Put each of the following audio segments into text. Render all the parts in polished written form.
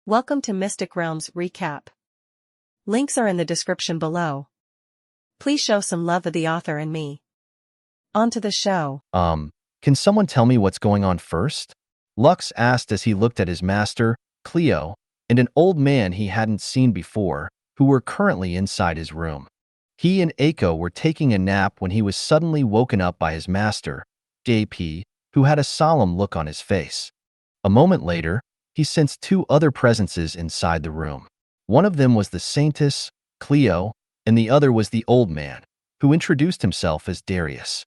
Welcome to Mystic Realms Recap. Links are in the description below. Please show some love of the author and me. On to the show. Can someone tell me what's going on first? Lux asked as he looked at his master, Cleo, and an old man he hadn't seen before, who were currently inside his room. He and Eiko were taking a nap when he was suddenly woken up by his master, JP, who had a solemn look on his face. A moment later, he sensed two other presences inside the room. One of them was the saintess, Cleo, and the other was the old man, who introduced himself as Darius.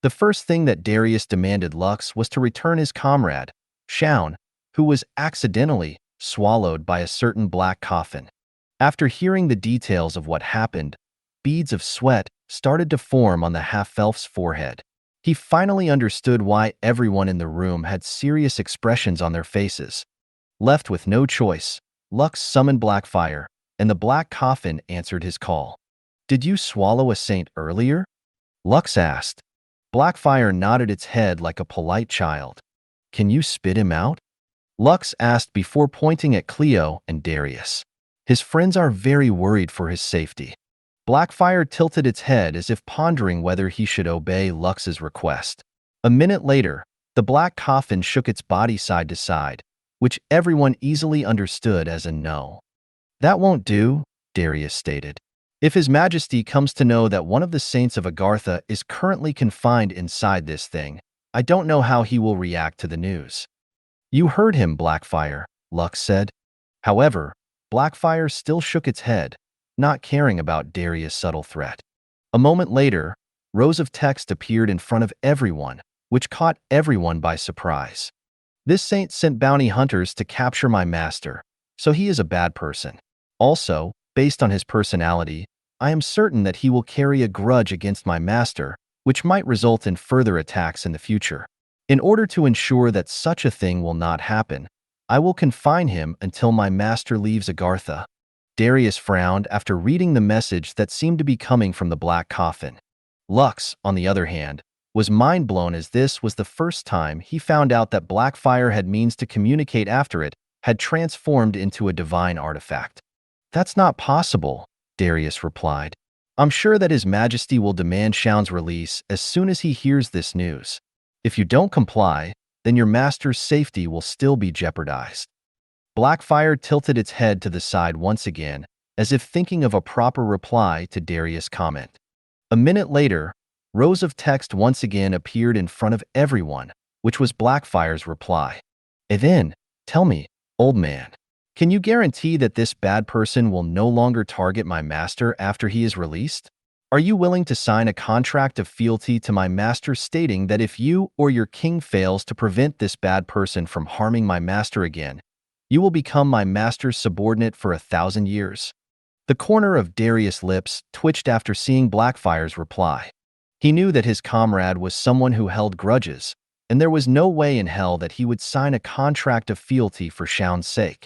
The first thing that Darius demanded Lux was to return his comrade, Shaun, who was accidentally swallowed by a certain black coffin. After hearing the details of what happened, beads of sweat started to form on the half-elf's forehead. He finally understood why everyone in the room had serious expressions on their faces. Left with no choice, Lux summoned Blackfire, and the black coffin answered his call. "Did you swallow a saint earlier?" Lux asked. Blackfire nodded its head like a polite child. "Can you spit him out?" Lux asked before pointing at Cleo and Darius. His friends are very worried for his safety. Blackfire tilted its head as if pondering whether he should obey Lux's request. A minute later, the black coffin shook its body side to side, which everyone easily understood as a no. "That won't do," Darius stated. "If His Majesty comes to know that one of the saints of Agartha is currently confined inside this thing, I don't know how he will react to the news." "You heard him, Blackfire," Lux said. However, Blackfire still shook its head, not caring about Darius' subtle threat. A moment later, rows of text appeared in front of everyone, which caught everyone by surprise. "This saint sent bounty hunters to capture my master, so he is a bad person. Also, based on his personality, I am certain that he will carry a grudge against my master, which might result in further attacks in the future. In order to ensure that such a thing will not happen, I will confine him until my master leaves Agartha." Darius frowned after reading the message that seemed to be coming from the black coffin. Lux, on the other hand, was mind-blown as this was the first time he found out that Blackfire had means to communicate after it had transformed into a divine artifact. "That's not possible," Darius replied. "I'm sure that His Majesty will demand Shaun's release as soon as he hears this news. If you don't comply, then your master's safety will still be jeopardized." Blackfire tilted its head to the side once again, as if thinking of a proper reply to Darius' comment. A minute later, rows of text once again appeared in front of everyone, which was Blackfire's reply. "And then, tell me, old man, can you guarantee that this bad person will no longer target my master after he is released? Are you willing to sign a contract of fealty to my master stating that if you or your king fails to prevent this bad person from harming my master again, you will become my master's subordinate for 1,000 years? The corner of Darius' lips twitched after seeing Blackfire's reply. He knew that his comrade was someone who held grudges, and there was no way in hell that he would sign a contract of fealty for Shaun's sake.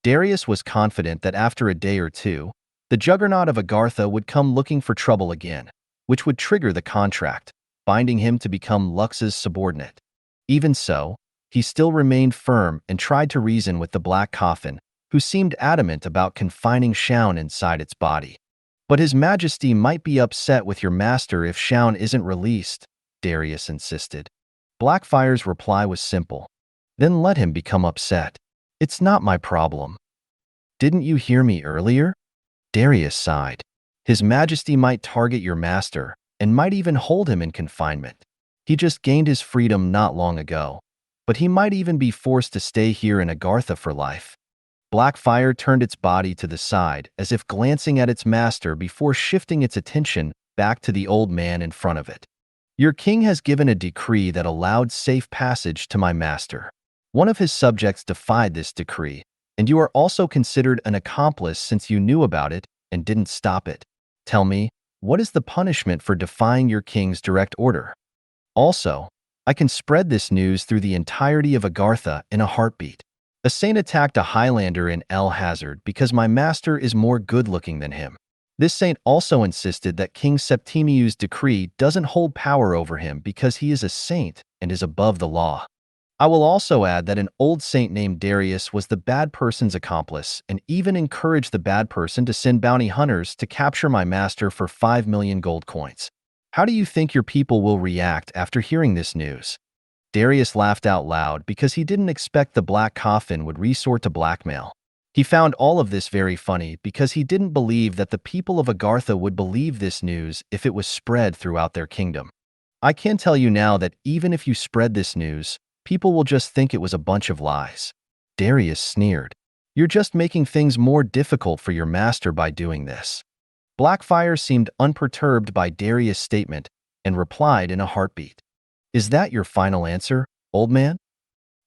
Darius was confident that after a day or two, the juggernaut of Agartha would come looking for trouble again, which would trigger the contract, binding him to become Lux's subordinate. Even so, he still remained firm and tried to reason with the black coffin, who seemed adamant about confining Shaun inside its body. "But His Majesty might be upset with your master if Shaun isn't released," Darius insisted. Blackfire's reply was simple. "Then let him become upset. It's not my problem." "Didn't you hear me earlier?" Darius sighed. "His Majesty might target your master and might even hold him in confinement. He just gained his freedom not long ago, but he might even be forced to stay here in Agartha for life." Blackfire turned its body to the side as if glancing at its master before shifting its attention back to the old man in front of it. "Your king has given a decree that allowed safe passage to my master. One of his subjects defied this decree, and you are also considered an accomplice since you knew about it and didn't stop it. Tell me, what is the punishment for defying your king's direct order? Also, I can spread this news through the entirety of Agartha in a heartbeat. A saint attacked a Highlander in El Hazard because my master is more good-looking than him. This saint also insisted that King Septimiu's decree doesn't hold power over him because he is a saint and is above the law. I will also add that an old saint named Darius was the bad person's accomplice and even encouraged the bad person to send bounty hunters to capture my master for 5 million gold coins. How do you think your people will react after hearing this news? Darius laughed out loud because he didn't expect the black coffin would resort to blackmail. He found all of this very funny because he didn't believe that the people of Agartha would believe this news if it was spread throughout their kingdom. I can tell you now that even if you spread this news, people will just think it was a bunch of lies. Darius sneered. You're just making things more difficult for your master by doing this. Blackfire seemed unperturbed by Darius' statement and replied in a heartbeat. Is that your final answer, old man?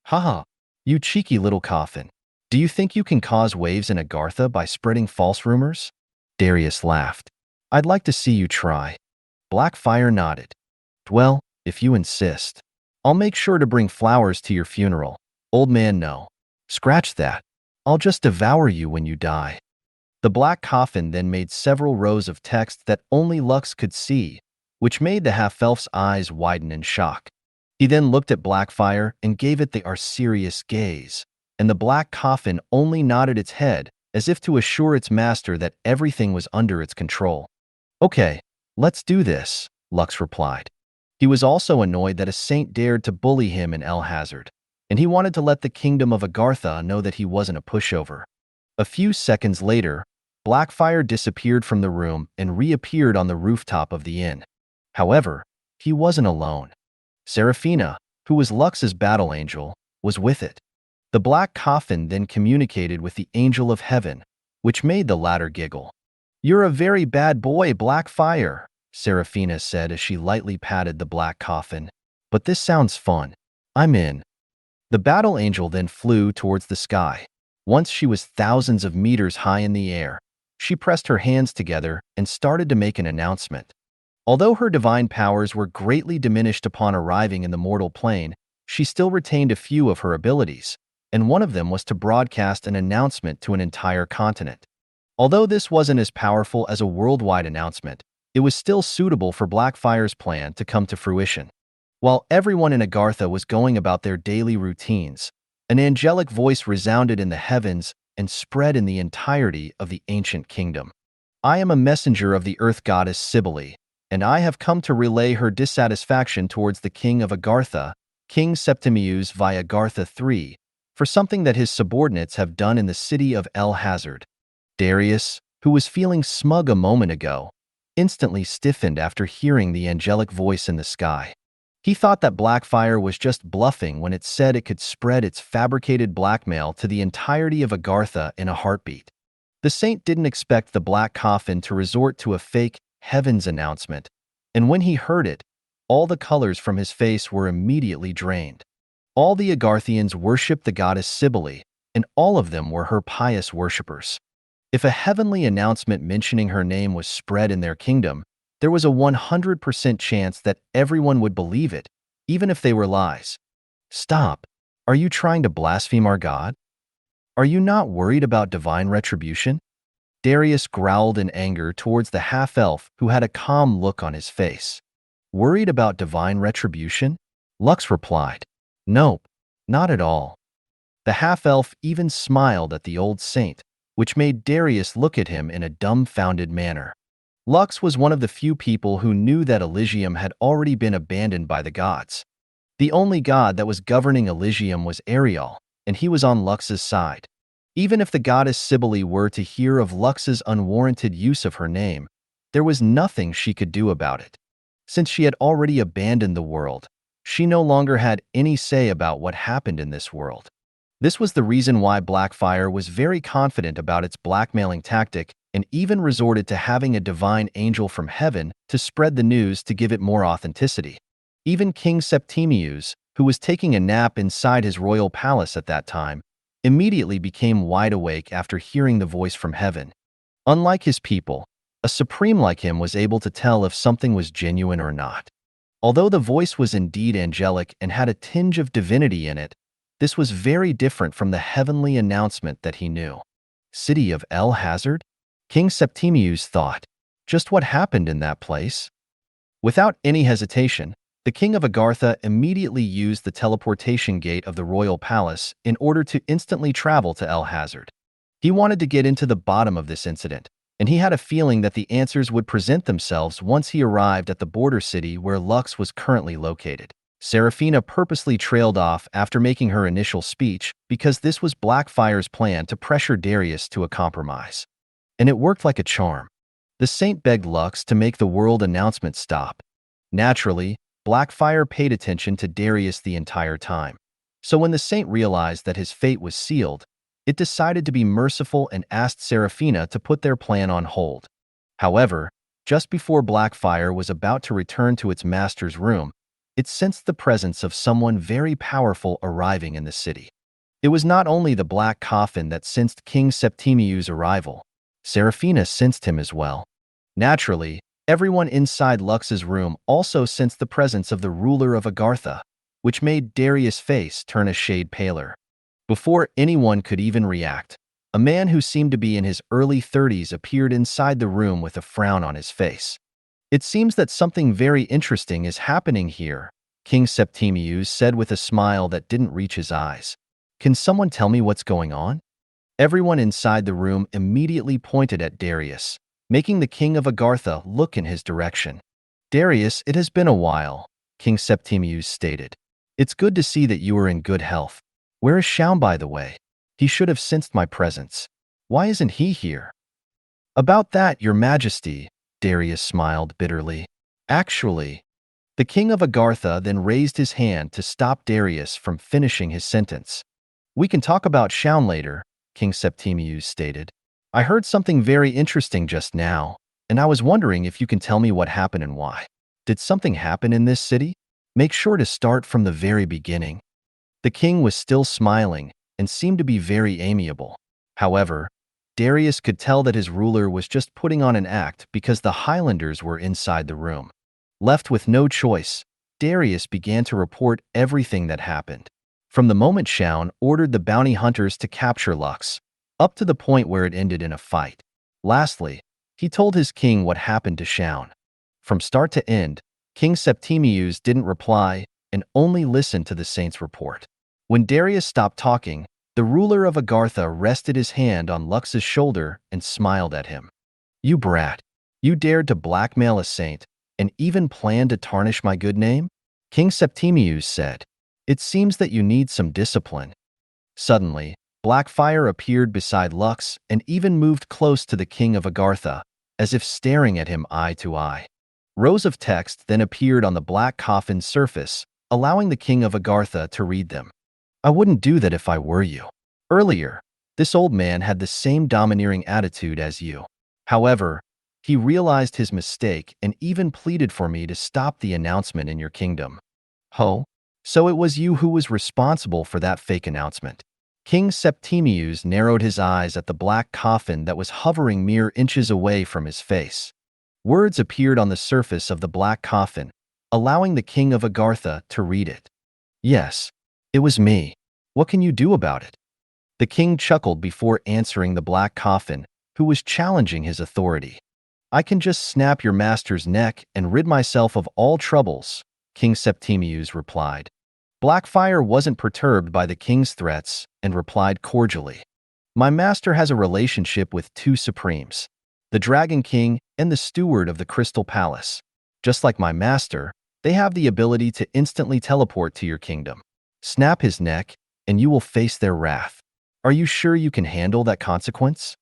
Haha, you cheeky little coffin. Do you think you can cause waves in Agartha by spreading false rumors? Darius laughed. I'd like to see you try. Blackfire nodded. Well, if you insist. I'll make sure to bring flowers to your funeral. Old man, no. Scratch that. I'll just devour you when you die. The black coffin then made several rows of text that only Lux could see, which made the half-elf's eyes widen in shock. He then looked at Blackfire and gave it the serious gaze, and the black coffin only nodded its head as if to assure its master that everything was under its control. Okay, let's do this, Lux replied. He was also annoyed that a saint dared to bully him in El Hazard, and he wanted to let the kingdom of Agartha know that he wasn't a pushover. A few seconds later, Blackfire disappeared from the room and reappeared on the rooftop of the inn. However, he wasn't alone. Seraphina, who was Lux's battle angel, was with it. The black coffin then communicated with the angel of heaven, which made the latter giggle. You're a very bad boy, Blackfire, Seraphina said as she lightly patted the black coffin. But this sounds fun. I'm in. The battle angel then flew towards the sky. Once she was thousands of meters high in the air, she pressed her hands together and started to make an announcement. Although her divine powers were greatly diminished upon arriving in the mortal plane, she still retained a few of her abilities, and one of them was to broadcast an announcement to an entire continent. Although this wasn't as powerful as a worldwide announcement, it was still suitable for Blackfire's plan to come to fruition. While everyone in Agartha was going about their daily routines, an angelic voice resounded in the heavens and spread in the entirety of the ancient kingdom. I am a messenger of the earth goddess Cybele, and I have come to relay her dissatisfaction towards the king of Agartha, King Septimius via Agartha III, for something that his subordinates have done in the city of El Hazard. Darius, who was feeling smug a moment ago, instantly stiffened after hearing the angelic voice in the sky. He thought that Blackfire was just bluffing when it said it could spread its fabricated blackmail to the entirety of Agartha in a heartbeat. The saint didn't expect the black coffin to resort to a fake heavens announcement, and when he heard it, all the colors from his face were immediately drained. All the Agarthians worshipped the goddess Cybele, and all of them were her pious worshippers. If a heavenly announcement mentioning her name was spread in their kingdom, there was a 100% chance that everyone would believe it, even if they were lies. Stop. Are you trying to blaspheme our God? Are you not worried about divine retribution? Darius growled in anger towards the half-elf who had a calm look on his face. Worried about divine retribution? Lux replied. Nope, not at all. The half-elf even smiled at the old saint, which made Darius look at him in a dumbfounded manner. Lux was one of the few people who knew that Elysium had already been abandoned by the gods. The only god that was governing Elysium was Ariel, and he was on Lux's side. Even if the goddess Cybele were to hear of Lux's unwarranted use of her name, there was nothing she could do about it. Since she had already abandoned the world, she no longer had any say about what happened in this world. This was the reason why Blackfire was very confident about its blackmailing tactic and even resorted to having a divine angel from heaven to spread the news to give it more authenticity. Even King Septimius, who was taking a nap inside his royal palace at that time, immediately became wide awake after hearing the voice from heaven. Unlike his people, a supreme like him was able to tell if something was genuine or not. Although the voice was indeed angelic and had a tinge of divinity in it, this was very different from the heavenly announcement that he knew. City of El Hazard? King Septimius thought. Just what happened in that place? Without any hesitation, The king of Agartha immediately used the teleportation gate of the royal palace in order to instantly travel to El Hazard. He wanted to get into the bottom of this incident, and he had a feeling that the answers would present themselves once he arrived at the border city where Lux was currently located. Seraphina purposely trailed off after making her initial speech because this was Blackfire's plan to pressure Darius to a compromise. And it worked like a charm. The saint begged Lux to make the world announcement stop. Naturally, Blackfire paid attention to Darius the entire time. So when the saint realized that his fate was sealed, it decided to be merciful and asked Seraphina to put their plan on hold. However, just before Blackfire was about to return to its master's room, it sensed the presence of someone very powerful arriving in the city. It was not only the black coffin that sensed King Septimius's arrival. Seraphina sensed him as well. Naturally, everyone inside Lux's room also sensed the presence of the ruler of Agartha, which made Darius' face turn a shade paler. Before anyone could even react, a man who seemed to be in his early 30s appeared inside the room with a frown on his face. It seems that something very interesting is happening here, King Septimius said with a smile that didn't reach his eyes. Can someone tell me what's going on? Everyone inside the room immediately pointed at Darius, making the king of Agartha look in his direction. Darius, it has been a while, King Septimius stated. It's good to see that you are in good health. Where is Shaun, by the way? He should have sensed my presence. Why isn't he here? About that, your majesty, Darius smiled bitterly. Actually, the king of Agartha then raised his hand to stop Darius from finishing his sentence. We can talk about Shaun later, King Septimius stated. I heard something very interesting just now, and I was wondering if you can tell me what happened and why. Did something happen in this city? Make sure to start from the very beginning. The king was still smiling and seemed to be very amiable. However, Darius could tell that his ruler was just putting on an act because the Highlanders were inside the room. Left with no choice, Darius began to report everything that happened. From the moment Shaun ordered the bounty hunters to capture Lux, up to the point where it ended in a fight. Lastly, he told his king what happened to Shaun. From start to end, King Septimius didn't reply and only listened to the saint's report. When Darius stopped talking, the ruler of Agartha rested his hand on Lux's shoulder and smiled at him. You brat, you dared to blackmail a saint and even planned to tarnish my good name? King Septimius said. It seems that you need some discipline. Suddenly, Blackfire appeared beside Lux and even moved close to the king of Agartha, as if staring at him eye to eye. Rows of text then appeared on the black coffin's surface, allowing the king of Agartha to read them. I wouldn't do that if I were you. Earlier, this old man had the same domineering attitude as you. However, he realized his mistake and even pleaded for me to stop the announcement in your kingdom. Ho? So it was you who was responsible for that fake announcement. King Septimius narrowed his eyes at the black coffin that was hovering mere inches away from his face. Words appeared on the surface of the black coffin, allowing the king of Agartha to read it. Yes, it was me. What can you do about it? The king chuckled before answering the black coffin, who was challenging his authority. I can just snap your master's neck and rid myself of all troubles, King Septimius replied. Blackfire wasn't perturbed by the king's threats and replied cordially. My master has a relationship with two supremes, the Dragon King and the steward of the Crystal Palace. Just like my master, they have the ability to instantly teleport to your kingdom. Snap his neck, and you will face their wrath. Are you sure you can handle that consequence?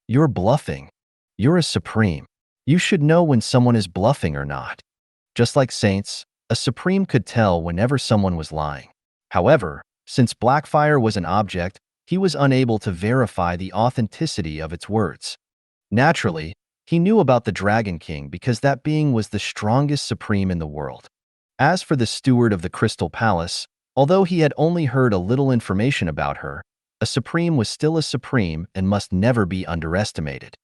You're bluffing. You're a supreme. You should know when someone is bluffing or not. Just like saints, a supreme could tell whenever someone was lying. However, since Blackfire was an object, he was unable to verify the authenticity of its words. Naturally, he knew about the Dragon King because that being was the strongest supreme in the world. As for the steward of the Crystal Palace, although he had only heard a little information about her, a supreme was still a supreme and must never be underestimated.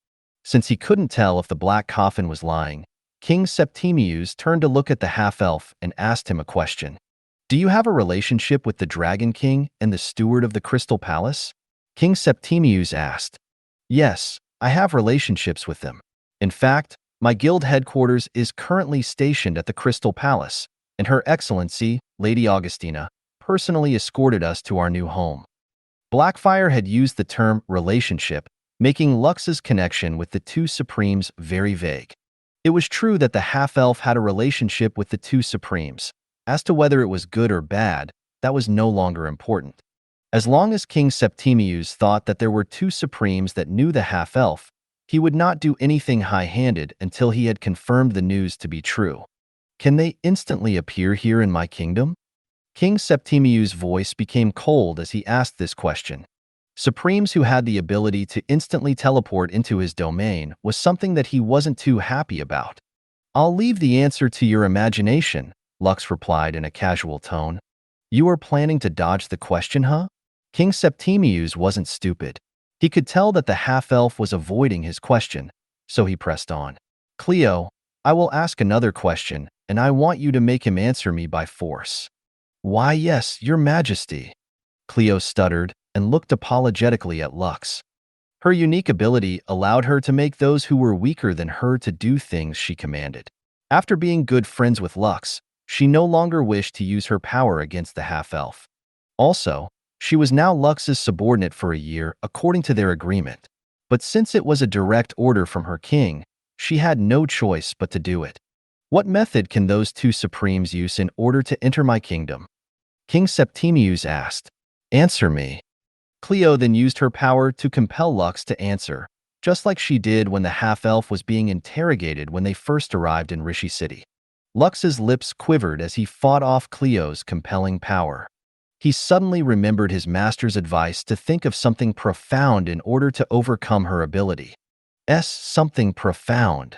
Since he couldn't tell if the black coffin was lying, King Septimius turned to look at the half-elf and asked him a question. Do you have a relationship with the Dragon King and the steward of the Crystal Palace? King Septimius asked. Yes, I have relationships with them. In fact, my guild headquarters is currently stationed at the Crystal Palace, and Her Excellency, Lady Augustina, personally escorted us to our new home. Blackfire had used the term relationship, making Lux's connection with the two Supremes very vague. It was true that the half-elf had a relationship with the two Supremes. As to whether it was good or bad, that was no longer important. As long as King Septimius thought that there were two Supremes that knew the half-elf, he would not do anything high-handed until he had confirmed the news to be true. Can they instantly appear here in my kingdom? King Septimius' voice became cold as he asked this question. Supremes who had the ability to instantly teleport into his domain was something that he wasn't too happy about. I'll leave the answer to your imagination, Lux replied in a casual tone. You are planning to dodge the question, huh? King Septimius wasn't stupid. He could tell that the half-elf was avoiding his question, so he pressed on. Cleo, I will ask another question, and I want you to make him answer me by force. Why, yes, your majesty. Cleo stuttered and looked apologetically at Lux. Her unique ability allowed her to make those who were weaker than her to do things she commanded. After being good friends with Lux, she no longer wished to use her power against the half-elf. Also, she was now Lux's subordinate for a year according to their agreement. But since it was a direct order from her king, she had no choice but to do it. What method can those two Supremes use in order to enter my kingdom? King Septimius asked. Answer me. Cleo then used her power to compel Lux to answer, just like she did when the half-elf was being interrogated when they first arrived in Rishi City. Lux's lips quivered as he fought off Cleo's compelling power. He suddenly remembered his master's advice to think of something profound in order to overcome her ability. Something profound.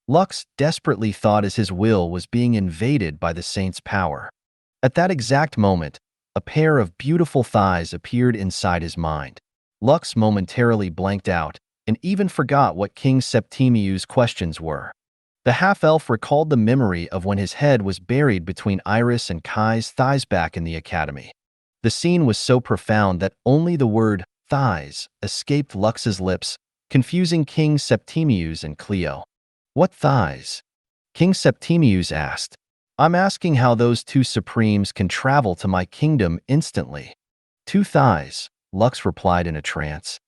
Lux desperately thought as his will was being invaded by the saint's power. At that exact moment, a pair of beautiful thighs appeared inside his mind. Lux momentarily blanked out and even forgot what King Septimius' questions were. The half-elf recalled the memory of when his head was buried between Iris and Kai's thighs back in the academy. The scene was so profound that only the word thighs escaped Lux's lips, confusing King Septimius and Cleo. What thighs? King Septimius asked. I'm asking how those two Supremes can travel to my kingdom instantly. Two thighs, Lux replied in a trance.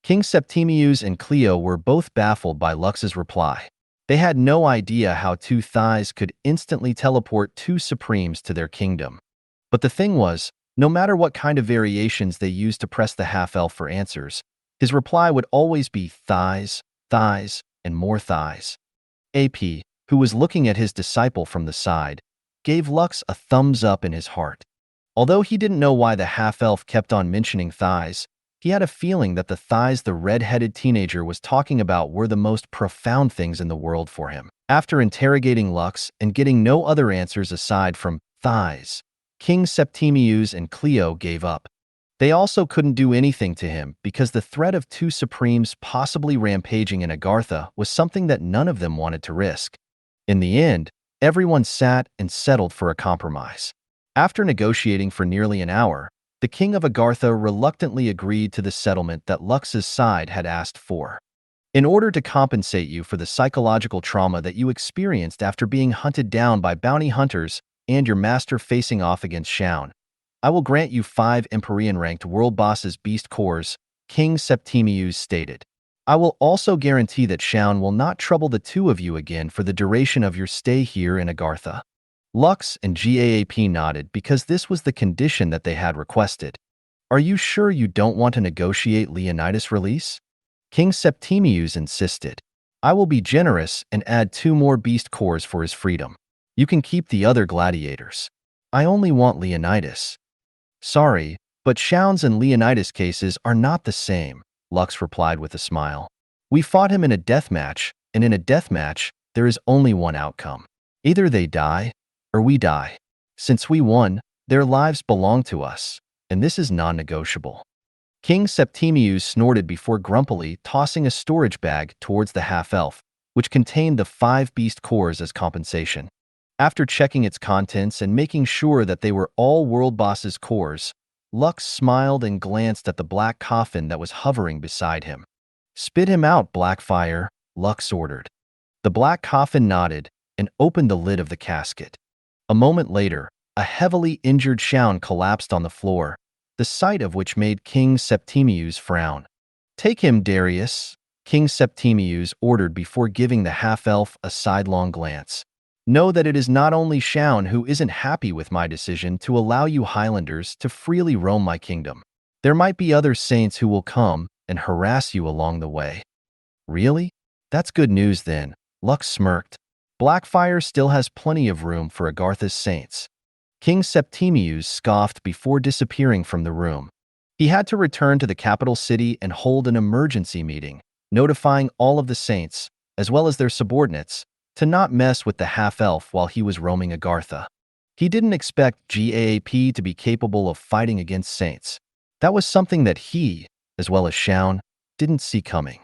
King Septimius and Cleo were both baffled by Lux's reply. They had no idea how two thighs could instantly teleport two Supremes to their kingdom. But the thing was, no matter what kind of variations they used to press the half-elf for answers, his reply would always be thighs, thighs, and more thighs. AP, who was looking at his disciple from the side, gave Lux a thumbs up in his heart. Although he didn't know why the half-elf kept on mentioning thighs, he had a feeling that the thighs the red-headed teenager was talking about were the most profound things in the world for him. After interrogating Lux and getting no other answers aside from thighs, King Septimius and Cleo gave up. They also couldn't do anything to him because the threat of two Supremes possibly rampaging in Agartha was something that none of them wanted to risk. In the end, everyone sat and settled for a compromise. After negotiating for nearly an hour, the king of Agartha reluctantly agreed to the settlement that Lux's side had asked for. In order to compensate you for the psychological trauma that you experienced after being hunted down by bounty hunters and your master facing off against Shaun, I will grant you 5 Empyrean-ranked world bosses beast cores, King Septimius stated. I will also guarantee that Shaun will not trouble the two of you again for the duration of your stay here in Agartha. Lux and GAAP nodded because this was the condition that they had requested. Are you sure you don't want to negotiate Leonidas' release? King Septimius insisted. I will be generous and add 2 more beast cores for his freedom. You can keep the other gladiators. I only want Leonidas. Sorry, but Shaun's and Leonidas' cases are not the same, Lux replied with a smile. We fought him in a death match, and in a death match, there is only one outcome. Either they die, or we die. Since we won, their lives belong to us, and this is non-negotiable. King Septimius snorted before grumpily tossing a storage bag towards the half-elf, which contained the 5 beast cores as compensation. After checking its contents and making sure that they were all World Boss's cores, Lux smiled and glanced at the black coffin that was hovering beside him. Spit him out, Blackfire, Lux ordered. The black coffin nodded and opened the lid of the casket. A moment later, a heavily injured Shaun collapsed on the floor, the sight of which made King Septimius frown. "Take him, Darius," King Septimius ordered before giving the half-elf a sidelong glance. "Know that it is not only Shaun who isn't happy with my decision to allow you Highlanders to freely roam my kingdom. There might be other saints who will come and harass you along the way." "Really? That's good news then," Lux smirked. "Blackfire still has plenty of room for Agartha's saints." King Septimius scoffed before disappearing from the room. He had to return to the capital city and hold an emergency meeting, notifying all of the saints, as well as their subordinates, to not mess with the half-elf while he was roaming Agartha. He didn't expect GAAP to be capable of fighting against saints. That was something that he, as well as Shaun, didn't see coming.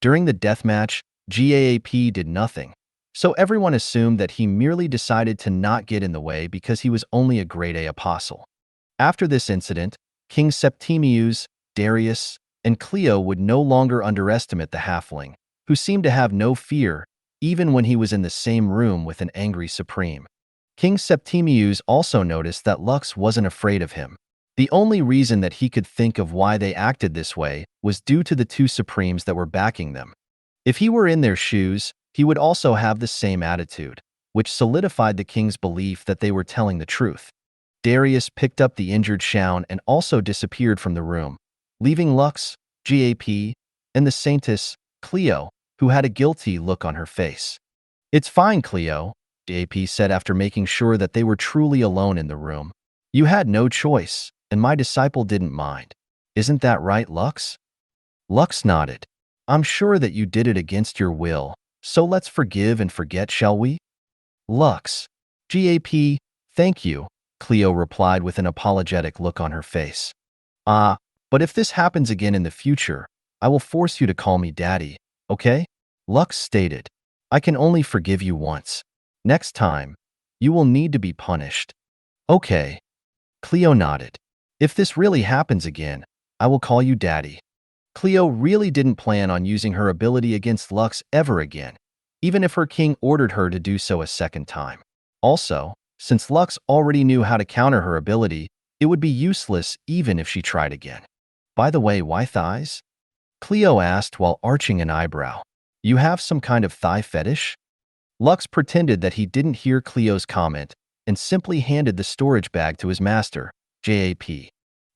During the deathmatch, GAAP did nothing, so everyone assumed that he merely decided to not get in the way because he was only a grade A apostle. After this incident, King Septimius, Darius, and Cleo would no longer underestimate the halfling, who seemed to have no fear even when he was in the same room with an angry supreme. King Septimius also noticed that Lux wasn't afraid of him. The only reason that he could think of why they acted this way was due to the two supremes that were backing them. If he were in their shoes, he would also have the same attitude, which solidified the king's belief that they were telling the truth. Darius picked up the injured Shaun and also disappeared from the room, leaving Lux, GAP, and the saintess, Cleo, who had a guilty look on her face. "It's fine, Cleo," GAP said after making sure that they were truly alone in the room. "You had no choice, and my disciple didn't mind. Isn't that right, Lux?" Lux nodded. "I'm sure that you did it against your will, so let's forgive and forget, shall we?" Lux. GAP, "Thank you," Cleo replied with an apologetic look on her face. But if this happens again in the future, I will force you to call me Daddy, okay?" Lux stated. "I can only forgive you once. Next time, you will need to be punished." "Okay." Cleo nodded. "If this really happens again, I will call you Daddy." Cleo really didn't plan on using her ability against Lux ever again, even if her king ordered her to do so a second time. Also, since Lux already knew how to counter her ability, it would be useless even if she tried again. "By the way, why thighs?" Cleo asked while arching an eyebrow. "You have some kind of thigh fetish?" Lux pretended that he didn't hear Cleo's comment and simply handed the storage bag to his master, JAP.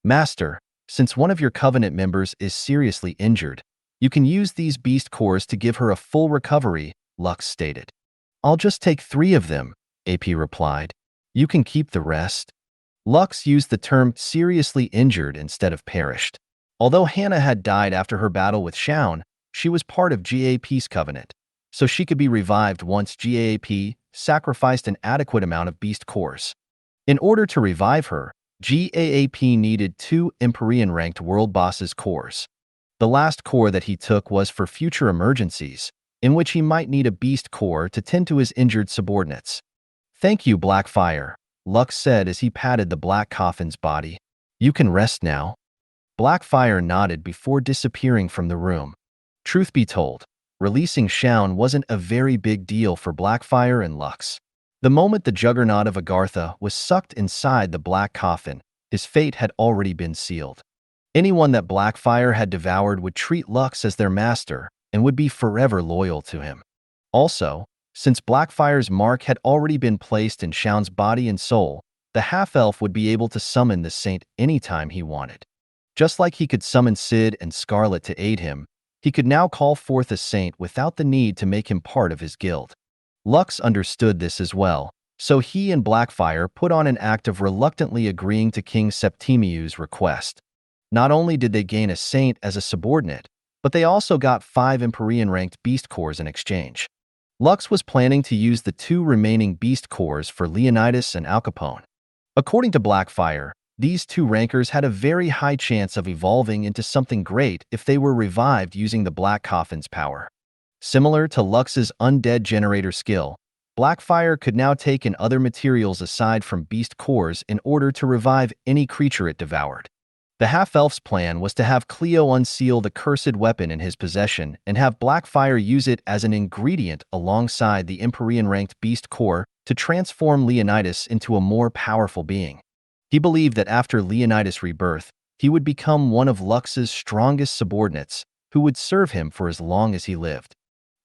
"Master, since one of your covenant members is seriously injured, you can use these beast cores to give her a full recovery," Lux stated. "I'll just take 3 of them," AP replied. "You can keep the rest." Lux used the term seriously injured instead of perished. Although Hannah had died after her battle with Shaun, she was part of GAP's covenant, so she could be revived once GAP sacrificed an adequate amount of beast cores. In order to revive her, GAAP needed 2 Empyrean-ranked world bosses' cores. The last core that he took was for future emergencies, in which he might need a beast core to tend to his injured subordinates. "Thank you, Blackfire," Lux said as he patted the black coffin's body. "You can rest now." Blackfire nodded before disappearing from the room. Truth be told, releasing Shaun wasn't a very big deal for Blackfire and Lux. The moment the juggernaut of Agartha was sucked inside the black coffin, his fate had already been sealed. Anyone that Blackfire had devoured would treat Lux as their master and would be forever loyal to him. Also, since Blackfire's mark had already been placed in Shaun's body and soul, the half-elf would be able to summon the saint anytime he wanted. Just like he could summon Sid and Scarlet to aid him, he could now call forth a saint without the need to make him part of his guild. Lux understood this as well, so he and Blackfire put on an act of reluctantly agreeing to King Septimius' request. Not only did they gain a saint as a subordinate, but they also got 5 Empyrean-ranked beast cores in exchange. Lux was planning to use the 2 remaining beast cores for Leonidas and Al Capone. According to Blackfire, these 2 rankers had a very high chance of evolving into something great if they were revived using the Black Coffin's power. Similar to Lux's undead generator skill, Blackfire could now take in other materials aside from beast cores in order to revive any creature it devoured. The half-elf's plan was to have Cleo unseal the cursed weapon in his possession and have Blackfire use it as an ingredient alongside the Empyrean-ranked beast core to transform Leonidas into a more powerful being. He believed that after Leonidas' rebirth, he would become one of Lux's strongest subordinates, who would serve him for as long as he lived.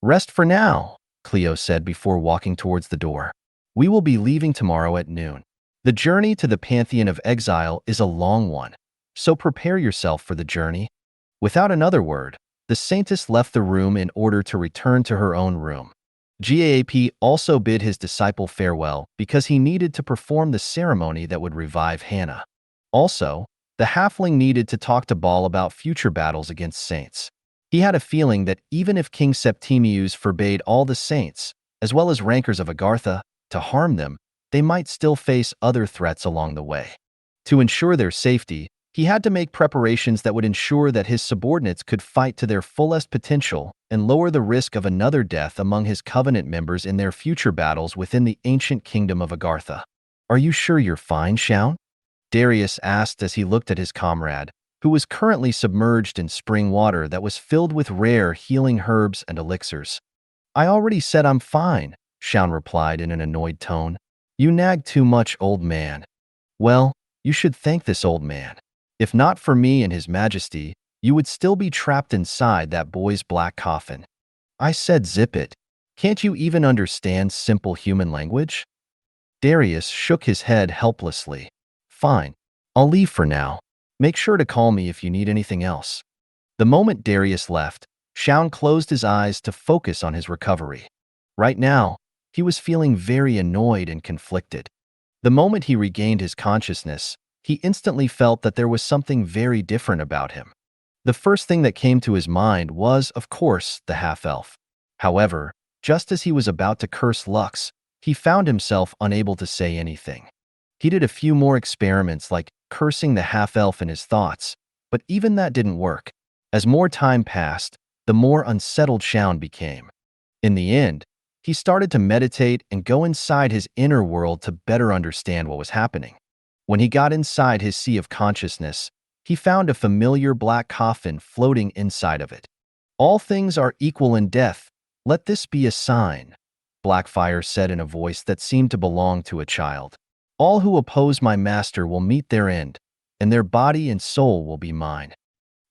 "Rest for now," Cleo said before walking towards the door. "We will be leaving tomorrow at noon. The journey to the Pantheon of Exile is a long one, so prepare yourself for the journey." Without another word, the saintess left the room in order to return to her own room. Gaap also bid his disciple farewell because he needed to perform the ceremony that would revive Hannah. Also, the halfling needed to talk to Baal about future battles against saints. He had a feeling that even if King Septimius forbade all the saints, as well as rankers of Agartha, to harm them, they might still face other threats along the way. To ensure their safety, he had to make preparations that would ensure that his subordinates could fight to their fullest potential and lower the risk of another death among his covenant members in their future battles within the ancient kingdom of Agartha. "Are you sure you're fine, Shaun?" Darius asked as he looked at his comrade, who was currently submerged in spring water that was filled with rare healing herbs and elixirs. "I already said I'm fine," Shaun replied in an annoyed tone. "You nag too much, old man." "Well, you should thank this old man. If not for me and his majesty, you would still be trapped inside that boy's black coffin." "I said zip it. Can't you even understand simple human language?" Darius shook his head helplessly. "Fine. I'll leave for now. Make sure to call me if you need anything else." The moment Darius left, Shaun closed his eyes to focus on his recovery. Right now, he was feeling very annoyed and conflicted. The moment he regained his consciousness, he instantly felt that there was something very different about him. The first thing that came to his mind was, of course, the half-elf. However, just as he was about to curse Lux, he found himself unable to say anything. He did a few more experiments like cursing the half-elf in his thoughts, but even that didn't work. As more time passed, the more unsettled Shaun became. In the end, he started to meditate and go inside his inner world to better understand what was happening. When he got inside his sea of consciousness, he found a familiar black coffin floating inside of it. "All things are equal in death. Let this be a sign," Blackfire said in a voice that seemed to belong to a child. "All who oppose my master will meet their end, and their body and soul will be mine."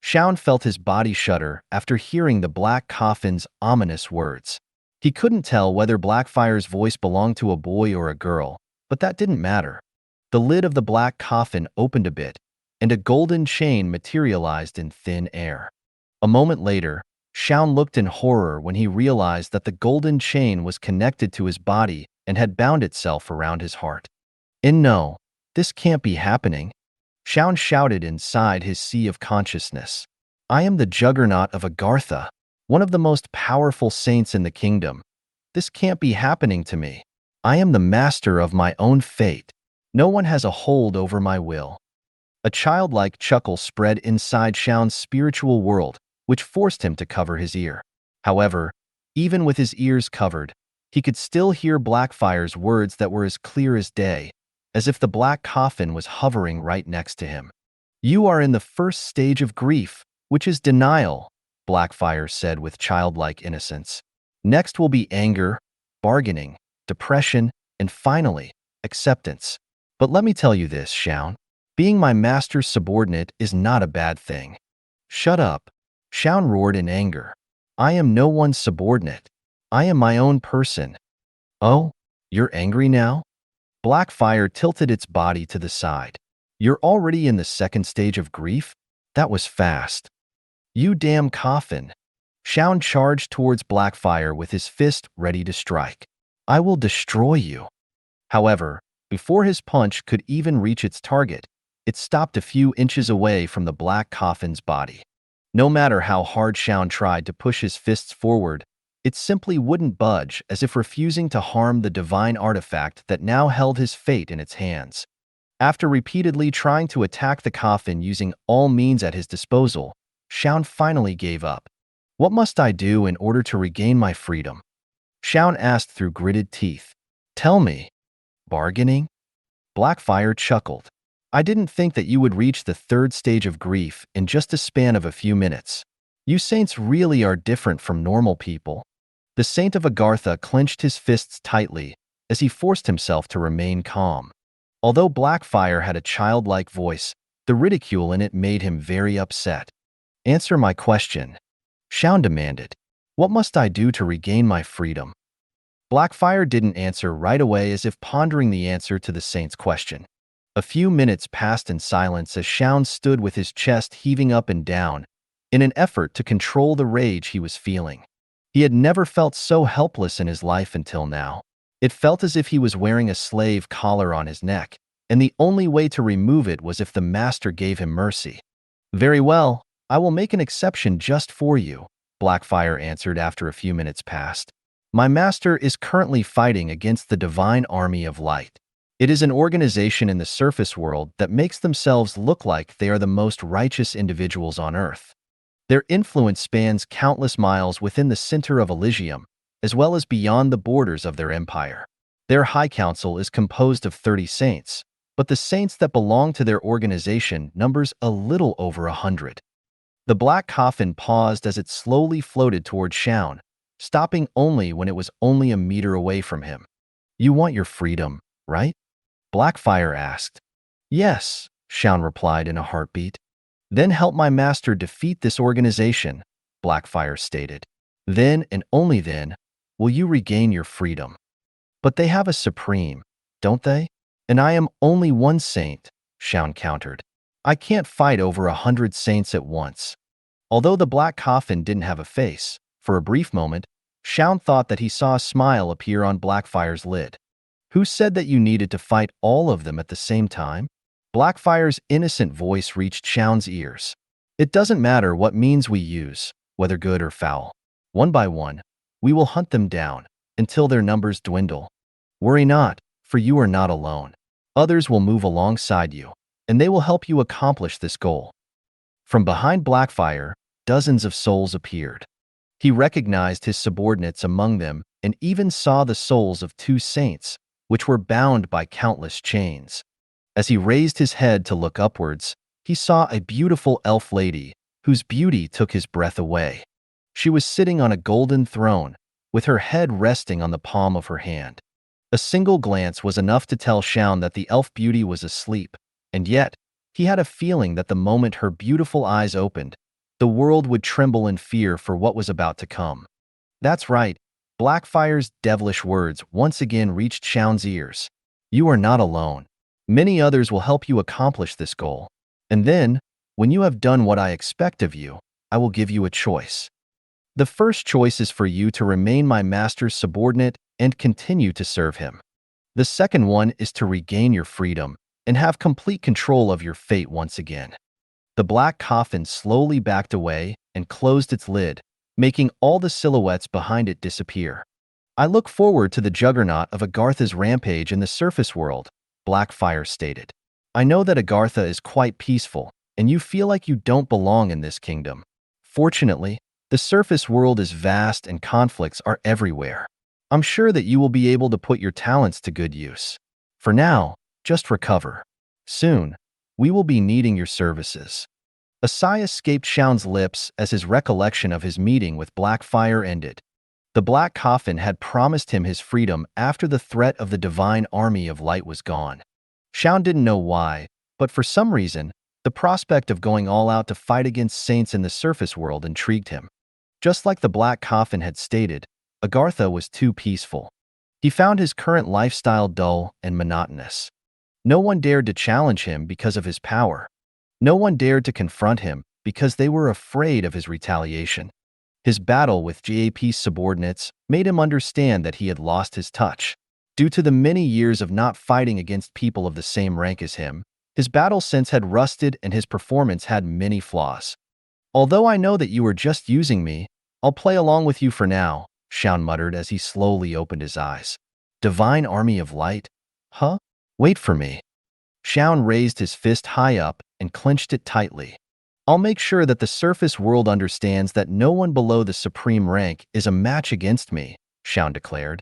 Shaun felt his body shudder after hearing the black coffin's ominous words. He couldn't tell whether Blackfire's voice belonged to a boy or a girl, but that didn't matter. The lid of the black coffin opened a bit, and a golden chain materialized in thin air. A moment later, Shaun looked in horror when he realized that the golden chain was connected to his body and had bound itself around his heart. "And no, this can't be happening," Shaun shouted inside his sea of consciousness. "I am the juggernaut of Agartha, one of the most powerful saints in the kingdom. This can't be happening to me. I am the master of my own fate. No one has a hold over my will." A childlike chuckle spread inside Shaun's spiritual world, which forced him to cover his ear. However, even with his ears covered, he could still hear Blackfire's words that were as clear as day, as if the black coffin was hovering right next to him. "You are in the first stage of grief, which is denial," Blackfire said with childlike innocence. "Next will be anger, bargaining, depression, and finally, acceptance. But let me tell you this, Shaun. Being my master's subordinate is not a bad thing." "Shut up," Shaun roared in anger. "I am no one's subordinate. I am my own person." "Oh, you're angry now?" Blackfire tilted its body to the side. "You're already in the second stage of grief? That was fast." "You damn coffin." Shaun charged towards Blackfire with his fist ready to strike. "I will destroy you." However, before his punch could even reach its target, it stopped a few inches away from the black coffin's body. No matter how hard Shaun tried to push his fists forward, it simply wouldn't budge, as if refusing to harm the divine artifact that now held his fate in its hands. After repeatedly trying to attack the coffin using all means at his disposal, Shaun finally gave up. "What must I do in order to regain my freedom?" Shaun asked through gritted teeth. "Tell me." "Bargaining?" Blackfire chuckled. "I didn't think that you would reach the third stage of grief in just a span of a few minutes. You saints really are different from normal people." The Saint of Agartha clenched his fists tightly, as he forced himself to remain calm. Although Blackfire had a childlike voice, the ridicule in it made him very upset. "Answer my question," Shaun demanded. "What must I do to regain my freedom?" Blackfire didn't answer right away, as if pondering the answer to the saint's question. A few minutes passed in silence as Shaun stood with his chest heaving up and down in an effort to control the rage he was feeling. He had never felt so helpless in his life until now. It felt as if he was wearing a slave collar on his neck, and the only way to remove it was if the master gave him mercy. "Very well, I will make an exception just for you," Blackfire answered after a few minutes passed. "My master is currently fighting against the Divine Army of Light. It is an organization in the surface world that makes themselves look like they are the most righteous individuals on Earth. Their influence spans countless miles within the center of Elysium, as well as beyond the borders of their empire. Their High Council is composed of 30 saints, but the saints that belong to their organization numbers a little over 100. The black coffin paused as it slowly floated toward Shaun, stopping only when it was only a meter away from him. "You want your freedom, right?" Blackfire asked. "Yes," Shaun replied in a heartbeat. "Then help my master defeat this organization," Blackfire stated. "Then, and only then, will you regain your freedom." "But they have a supreme, don't they? And I am only one saint," Shaun countered. "I can't fight over 100 saints at once." Although the black coffin didn't have a face, for a brief moment, Shaun thought that he saw a smile appear on Blackfire's lid. "Who said that you needed to fight all of them at the same time?" Blackfire's innocent voice reached Shaun's ears. "It doesn't matter what means we use, whether good or foul. One by one, we will hunt them down, until their numbers dwindle. Worry not, for you are not alone. Others will move alongside you, and they will help you accomplish this goal." From behind Blackfire, dozens of souls appeared. He recognized his subordinates among them and even saw the souls of 2 saints, which were bound by countless chains. As he raised his head to look upwards, he saw a beautiful elf lady whose beauty took his breath away. She was sitting on a golden throne, with her head resting on the palm of her hand. A single glance was enough to tell Shaun that the elf beauty was asleep, and yet, he had a feeling that the moment her beautiful eyes opened, the world would tremble in fear for what was about to come. That's right, Blackfire's devilish words once again reached Shaun's ears. "You are not alone. Many others will help you accomplish this goal. And then, when you have done what I expect of you, I will give you a choice. The first choice is for you to remain my master's subordinate and continue to serve him. The second one is to regain your freedom and have complete control of your fate once again." The black coffin slowly backed away and closed its lid, making all the silhouettes behind it disappear. "I look forward to the juggernaut of Agartha's rampage in the surface world," Blackfire stated. "I know that Agartha is quite peaceful, and you feel like you don't belong in this kingdom. Fortunately, the surface world is vast and conflicts are everywhere. I'm sure that you will be able to put your talents to good use. For now, just recover. Soon, we will be needing your services." A sigh escaped Shaun's lips as his recollection of his meeting with Blackfire ended. The black coffin had promised him his freedom after the threat of the Divine Army of Light was gone. Shaun didn't know why, but for some reason, the prospect of going all out to fight against saints in the surface world intrigued him. Just like the black coffin had stated, Agartha was too peaceful. He found his current lifestyle dull and monotonous. No one dared to challenge him because of his power. No one dared to confront him because they were afraid of his retaliation. His battle with GAP's subordinates made him understand that he had lost his touch. Due to the many years of not fighting against people of the same rank as him, his battle sense had rusted and his performance had many flaws. "Although I know that you are just using me, I'll play along with you for now," Shaun muttered as he slowly opened his eyes. "Divine Army of Light? Huh? Wait for me." Shaun raised his fist high up and clenched it tightly. "I'll make sure that the surface world understands that no one below the supreme rank is a match against me," Shaun declared.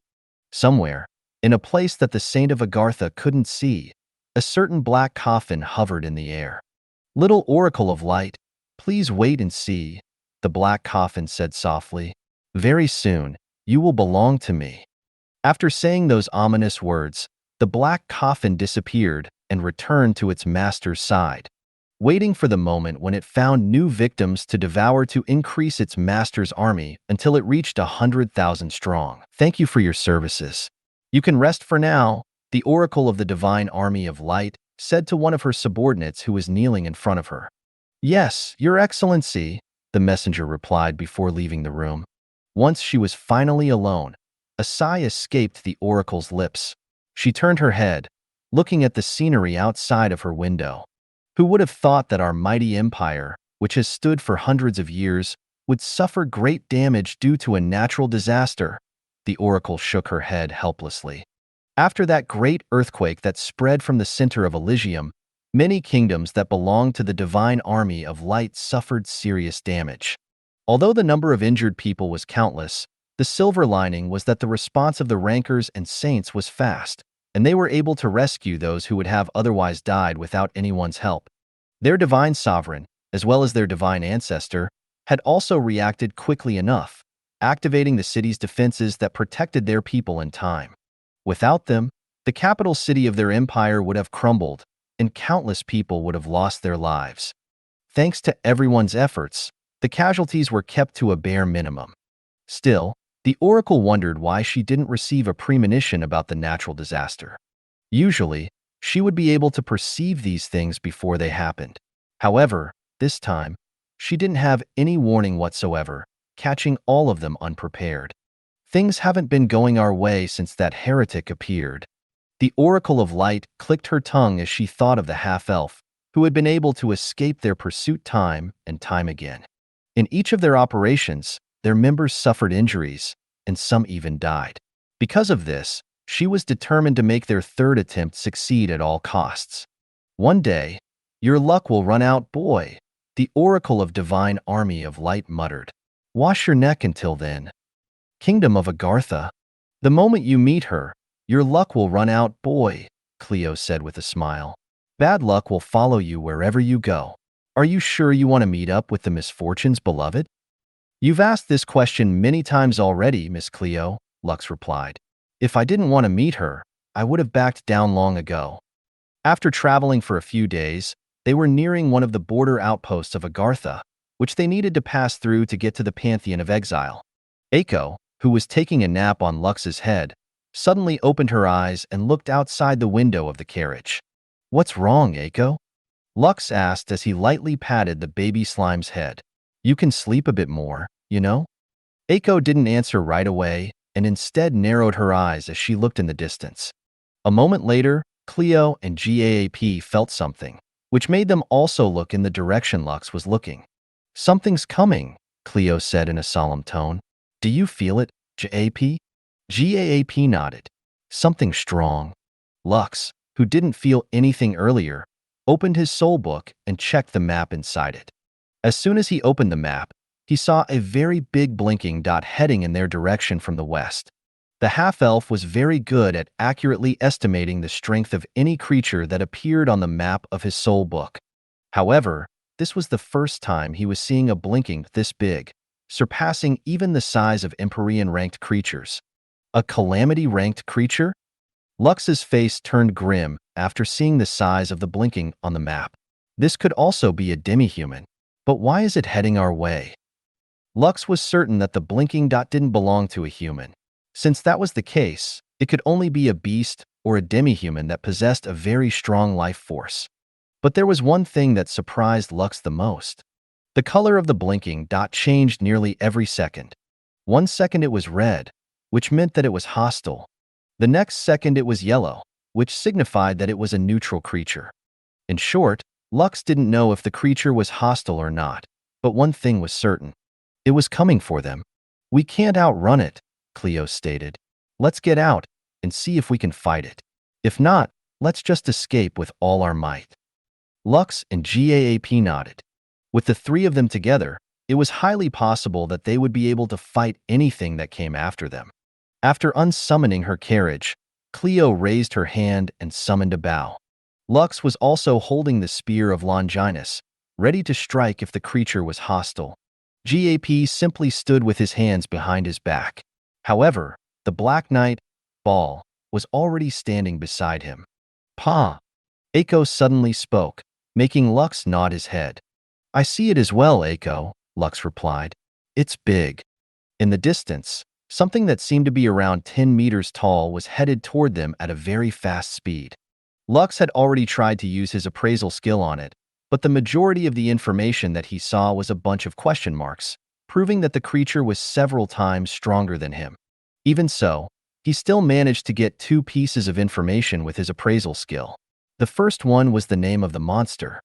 Somewhere, in a place that the Saint of Agartha couldn't see, a certain black coffin hovered in the air. "Little Oracle of Light, please wait and see," the black coffin said softly. "Very soon, you will belong to me." After saying those ominous words, the black coffin disappeared and returned to its master's side, waiting for the moment when it found new victims to devour to increase its master's army until it reached 100,000 strong. Thank you for your services. You can rest for now, the oracle of the divine army of light said to one of her subordinates who was kneeling in front of her. Yes, your excellency, the messenger replied before leaving the room. Once she was finally alone, a sigh escaped the oracle's lips. She turned her head, looking at the scenery outside of her window. Who would have thought that our mighty empire, which has stood for hundreds of years, would suffer great damage due to a natural disaster? The oracle shook her head helplessly. After that great earthquake that spread from the center of Elysium, many kingdoms that belonged to the divine army of light suffered serious damage. Although the number of injured people was countless, the silver lining was that the response of the rankers and saints was fast, and they were able to rescue those who would have otherwise died without anyone's help. Their divine sovereign, as well as their divine ancestor, had also reacted quickly enough, activating the city's defenses that protected their people in time. Without them, the capital city of their empire would have crumbled, and countless people would have lost their lives. Thanks to everyone's efforts, the casualties were kept to a bare minimum. Still, the oracle wondered why she didn't receive a premonition about the natural disaster. Usually, she would be able to perceive these things before they happened. However, this time, she didn't have any warning whatsoever, catching all of them unprepared. Things haven't been going our way since that heretic appeared. The Oracle of Light clicked her tongue as she thought of the half-elf, who had been able to escape their pursuit time and time again. In each of their operations, their members suffered injuries, and some even died. Because of this, she was determined to make their third attempt succeed at all costs. One day, your luck will run out, boy, the Oracle of Divine Army of Light muttered. Wash your neck until then. Kingdom of Agartha. The moment you meet her, your luck will run out, boy, Cleo said with a smile. Bad luck will follow you wherever you go. Are you sure you want to meet up with the misfortunes, beloved? You've asked this question many times already, Miss Cleo, Lux replied. If I didn't want to meet her, I would have backed down long ago. After traveling for a few days, they were nearing one of the border outposts of Agartha, which they needed to pass through to get to the Pantheon of Exile. Aiko, who was taking a nap on Lux's head, suddenly opened her eyes and looked outside the window of the carriage. What's wrong, Aiko? Lux asked as he lightly patted the baby slime's head. You can sleep a bit more, you know? Aiko didn't answer right away and instead narrowed her eyes as she looked in the distance. A moment later, Cleo and GAAP felt something, which made them also look in the direction Lux was looking. Something's coming, Cleo said in a solemn tone. Do you feel it, GAAP? GAAP nodded. Something strong. Lux, who didn't feel anything earlier, opened his soul book and checked the map inside it. As soon as he opened the map, he saw a very big blinking dot heading in their direction from the west. The half-elf was very good at accurately estimating the strength of any creature that appeared on the map of his soul book. However, this was the first time he was seeing a blinking this big, surpassing even the size of Empyrean-ranked creatures. A Calamity-ranked creature? Lux's face turned grim after seeing the size of the blinking on the map. This could also be a demi-human. But why is it heading our way? Lux was certain that the blinking dot didn't belong to a human. Since that was the case, it could only be a beast or a demi-human that possessed a very strong life force. But there was one thing that surprised Lux the most. The color of the blinking dot changed nearly every second. 1 second it was red, which meant that it was hostile. The next second it was yellow, which signified that it was a neutral creature. In short, Lux didn't know if the creature was hostile or not, but one thing was certain. It was coming for them. We can't outrun it, Cleo stated. Let's get out and see if we can fight it. If not, let's just escape with all our might. Lux and GAAP nodded. With the three of them together, it was highly possible that they would be able to fight anything that came after them. After unsummoning her carriage, Cleo raised her hand and summoned a bow. Lux was also holding the spear of Longinus, ready to strike if the creature was hostile. GAAP simply stood with his hands behind his back. However, the Black Knight, ball, was already standing beside him. Pa! Eiko suddenly spoke, making Lux nod his head. I see it as well, Eiko, Lux replied. It's big. In the distance, something that seemed to be around 10 meters tall was headed toward them at a very fast speed. Lux had already tried to use his appraisal skill on it, but the majority of the information that he saw was a bunch of question marks, proving that the creature was several times stronger than him. Even so, he still managed to get 2 pieces of information with his appraisal skill. The first one was the name of the monster.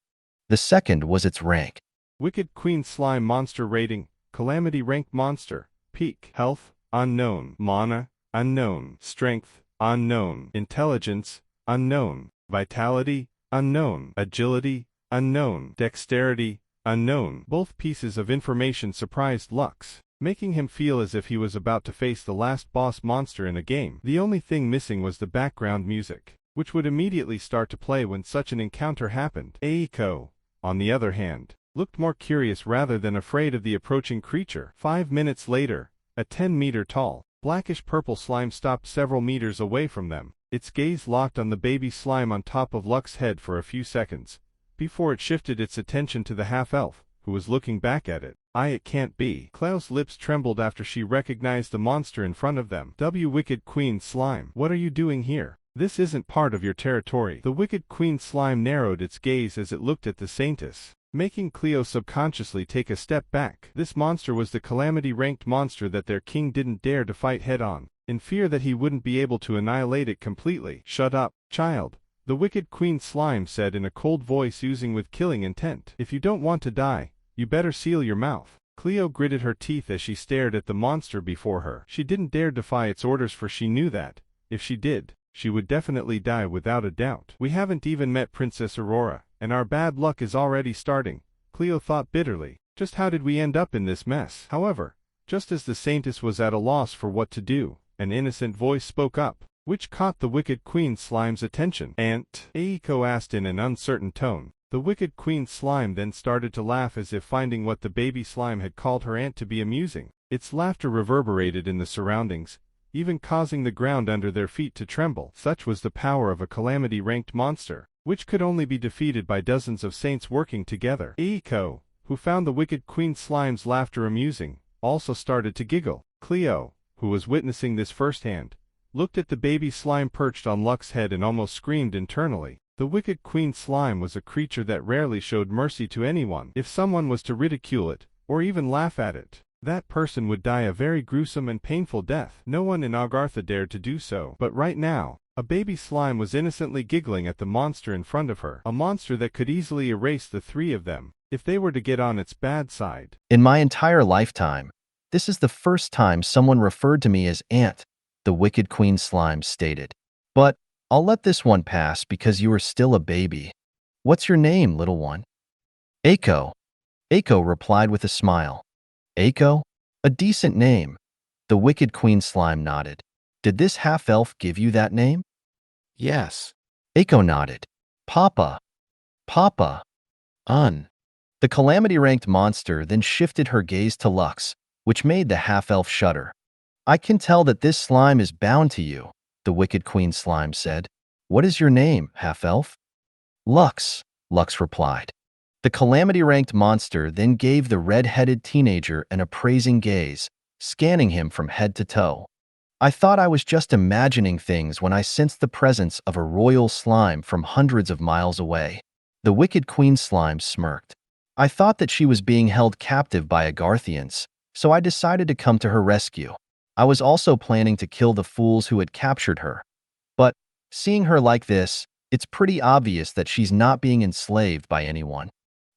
The second was its rank. Wicked Queen Slime Monster Rating, Calamity Ranked Monster, Peak, Health, Unknown, Mana, Unknown, Strength, Unknown, Intelligence, Unknown, Vitality, Unknown, Agility, Unknown, Dexterity, Unknown. Both pieces of information surprised Lux, making him feel as if he was about to face the last boss monster in a game. The only thing missing was the background music, which would immediately start to play when such an encounter happened. Eiko, on the other hand, looked more curious rather than afraid of the approaching creature. 5 minutes later, a 10-meter-tall, blackish-purple slime stopped several meters away from them. Its gaze locked on the baby slime on top of Lux's head for a few seconds, before it shifted its attention to the half-elf, who was looking back at it. It can't be. Cleo's lips trembled after she recognized the monster in front of them. Wicked Queen Slime, what are you doing here? This isn't part of your territory. The Wicked Queen Slime narrowed its gaze as it looked at the Saintess, making Cleo subconsciously take a step back. This monster was the calamity-ranked monster that their king didn't dare to fight head-on, in fear that he wouldn't be able to annihilate it completely. Shut up, child, the Wicked Queen Slime said in a cold voice oozing with killing intent. If you don't want to die, you better seal your mouth. Cleo gritted her teeth as she stared at the monster before her. She didn't dare defy its orders, for she knew that, if she did, she would definitely die without a doubt. We haven't even met Princess Aurora, and our bad luck is already starting, Cleo thought bitterly. Just how did we end up in this mess? However, just as the Saintess was at a loss for what to do, an innocent voice spoke up, which caught the Wicked Queen Slime's attention. Aunt? Eiko asked in an uncertain tone. The Wicked Queen Slime then started to laugh as if finding what the baby slime had called her aunt to be amusing. Its laughter reverberated in the surroundings, even causing the ground under their feet to tremble. Such was the power of a calamity-ranked monster, which could only be defeated by dozens of saints working together. Eiko, who found the Wicked Queen Slime's laughter amusing, also started to giggle. Cleo, who was witnessing this firsthand, looked at the baby slime perched on Lux's head and almost screamed internally. The Wicked Queen Slime was a creature that rarely showed mercy to anyone. If someone was to ridicule it, or even laugh at it, that person would die a very gruesome and painful death. No one in Agartha dared to do so. But right now, a baby slime was innocently giggling at the monster in front of her, a monster that could easily erase the 3 of them, if they were to get on its bad side. In my entire lifetime, this is the first time someone referred to me as Aunt, the Wicked Queen Slime stated. But I'll let this one pass because you are still a baby. What's your name, little one? Eiko. Eiko replied with a smile. Eiko? A decent name. The Wicked Queen Slime nodded. Did this half-elf give you that name? Yes. Eiko nodded. Papa. Papa. The calamity-ranked monster then shifted her gaze to Lux, which made the half-elf shudder. I can tell that this slime is bound to you, the Wicked Queen Slime said. What is your name, half-elf? Lux, Lux replied. The calamity-ranked monster then gave the red-headed teenager an appraising gaze, scanning him from head to toe. I thought I was just imagining things when I sensed the presence of a royal slime from hundreds of miles away. The Wicked Queen Slime smirked. I thought that she was being held captive by Agarthians, so I decided to come to her rescue. I was also planning to kill the fools who had captured her. But, seeing her like this, it's pretty obvious that she's not being enslaved by anyone.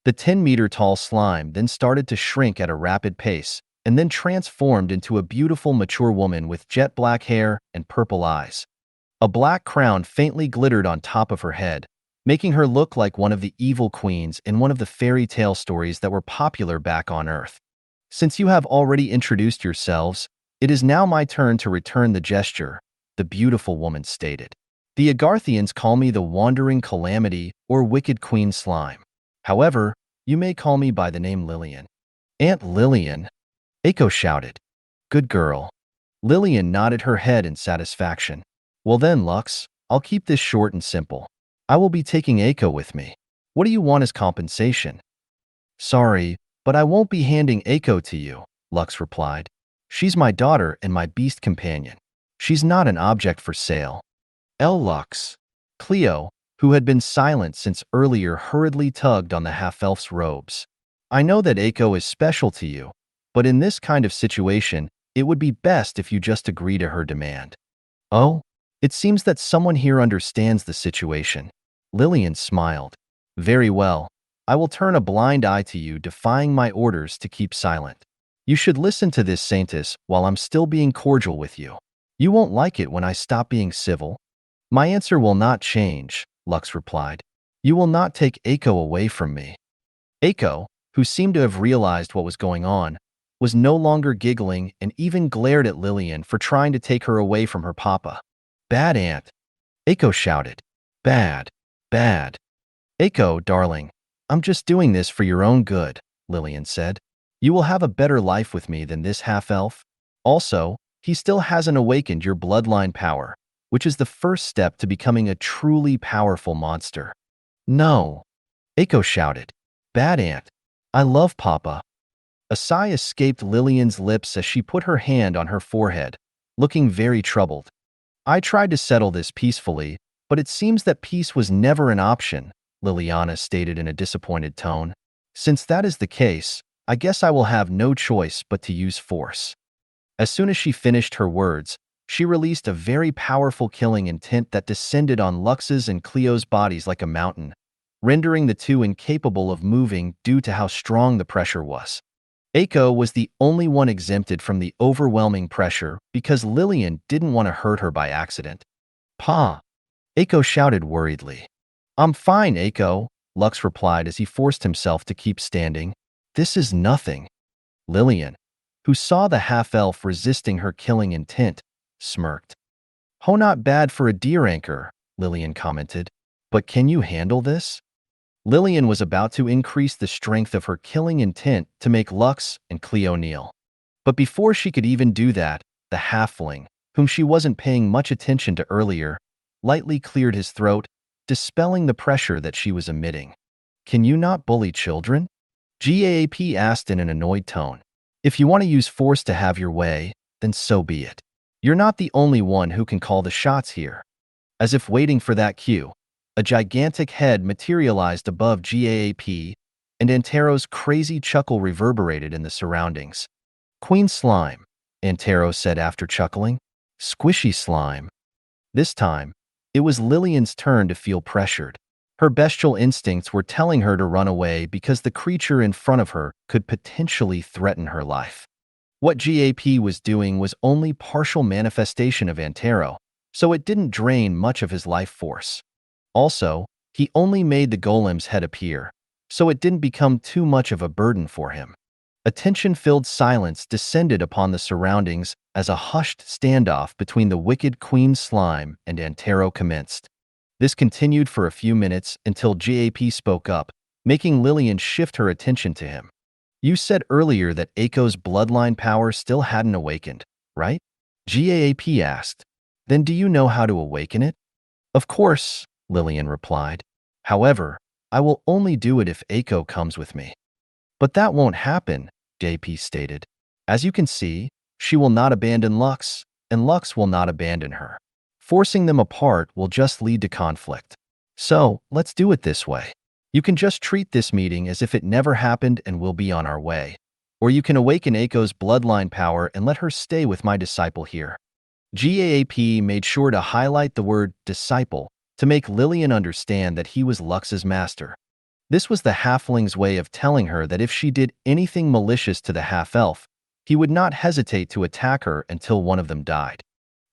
The 10-meter-tall slime then started to shrink at a rapid pace, and then transformed into a beautiful mature woman with jet black hair and purple eyes. A black crown faintly glittered on top of her head, making her look like one of the evil queens in one of the fairy tale stories that were popular back on Earth. Since you have already introduced yourselves, it is now my turn to return the gesture, the beautiful woman stated. The Agarthians call me the Wandering Calamity or Wicked Queen Slime. However, you may call me by the name Lillian. Aunt Lillian, Eiko shouted. Good girl. Lillian nodded her head in satisfaction. Well then, Lux, I'll keep this short and simple. I will be taking Eiko with me. What do you want as compensation? Sorry, but I won't be handing Eiko to you, Lux replied. She's my daughter and my beast companion. She's not an object for sale. Lux. Cleo, who had been silent since earlier, hurriedly tugged on the half-elf's robes. I know that Eiko is special to you, but in this kind of situation, it would be best if you just agree to her demand. Oh? It seems that someone here understands the situation. Lillian smiled. Very well. I will turn a blind eye to you, defying my orders to keep silent. You should listen to this, Saintess, while I'm still being cordial with you. You won't like it when I stop being civil. My answer will not change, Lux replied. You will not take Eiko away from me. Eiko, who seemed to have realized what was going on, was no longer giggling and even glared at Lillian for trying to take her away from her papa. Bad aunt. Eiko shouted. Bad. Bad. Eiko, darling, I'm just doing this for your own good, Lillian said. You will have a better life with me than this half-elf. Also, he still hasn't awakened your bloodline power, which is the first step to becoming a truly powerful monster. No. Eiko shouted. Bad aunt. I love Papa. A sigh escaped Lillian's lips as she put her hand on her forehead, looking very troubled. I tried to settle this peacefully, but it seems that peace was never an option, Liliana stated in a disappointed tone. Since that is the case, I guess I will have no choice but to use force. As soon as she finished her words, she released a very powerful killing intent that descended on Lux's and Cleo's bodies like a mountain, rendering the two incapable of moving due to how strong the pressure was. Eiko was the only one exempted from the overwhelming pressure because Lillian didn't want to hurt her by accident. Pa! Eiko shouted worriedly. I'm fine, Eiko, Lux replied as he forced himself to keep standing. This is nothing. Lillian, who saw the half-elf resisting her killing intent, smirked. Ho, not bad for a deer anchor, Lillian commented. But can you handle this? Lillian was about to increase the strength of her killing intent to make Lux and Cleo kneel. But before she could even do that, the halfling, whom she wasn't paying much attention to earlier, lightly cleared his throat, dispelling the pressure that she was emitting. Can you not bully children? GAAP asked in an annoyed tone. If you want to use force to have your way, then so be it. You're not the only one who can call the shots here. As if waiting for that cue, a gigantic head materialized above GAAP, and Antero's crazy chuckle reverberated in the surroundings. Queen Slime, Antero said after chuckling. Squishy slime. This time, it was Lillian's turn to feel pressured. Her bestial instincts were telling her to run away because the creature in front of her could potentially threaten her life. What GAP was doing was only partial manifestation of Antero, so it didn't drain much of his life force. Also, he only made the golem's head appear, so it didn't become too much of a burden for him. A tension-filled silence descended upon the surroundings as a hushed standoff between the wicked Queen Slime and Antero commenced. This continued for a few minutes until GAP spoke up, making Lillian shift her attention to him. You said earlier that Eiko's bloodline power still hadn't awakened, right? GAAP asked. Then do you know how to awaken it? Of course, Lillian replied. However, I will only do it if Eiko comes with me. But that won't happen, JP stated. As you can see, she will not abandon Lux, and Lux will not abandon her. Forcing them apart will just lead to conflict. So, let's do it this way. You can just treat this meeting as if it never happened and we'll be on our way. Or you can awaken Eiko's bloodline power and let her stay with my disciple here. GAAP made sure to highlight the word disciple to make Lillian understand that he was Lux's master. This was the halfling's way of telling her that if she did anything malicious to the half-elf, he would not hesitate to attack her until one of them died.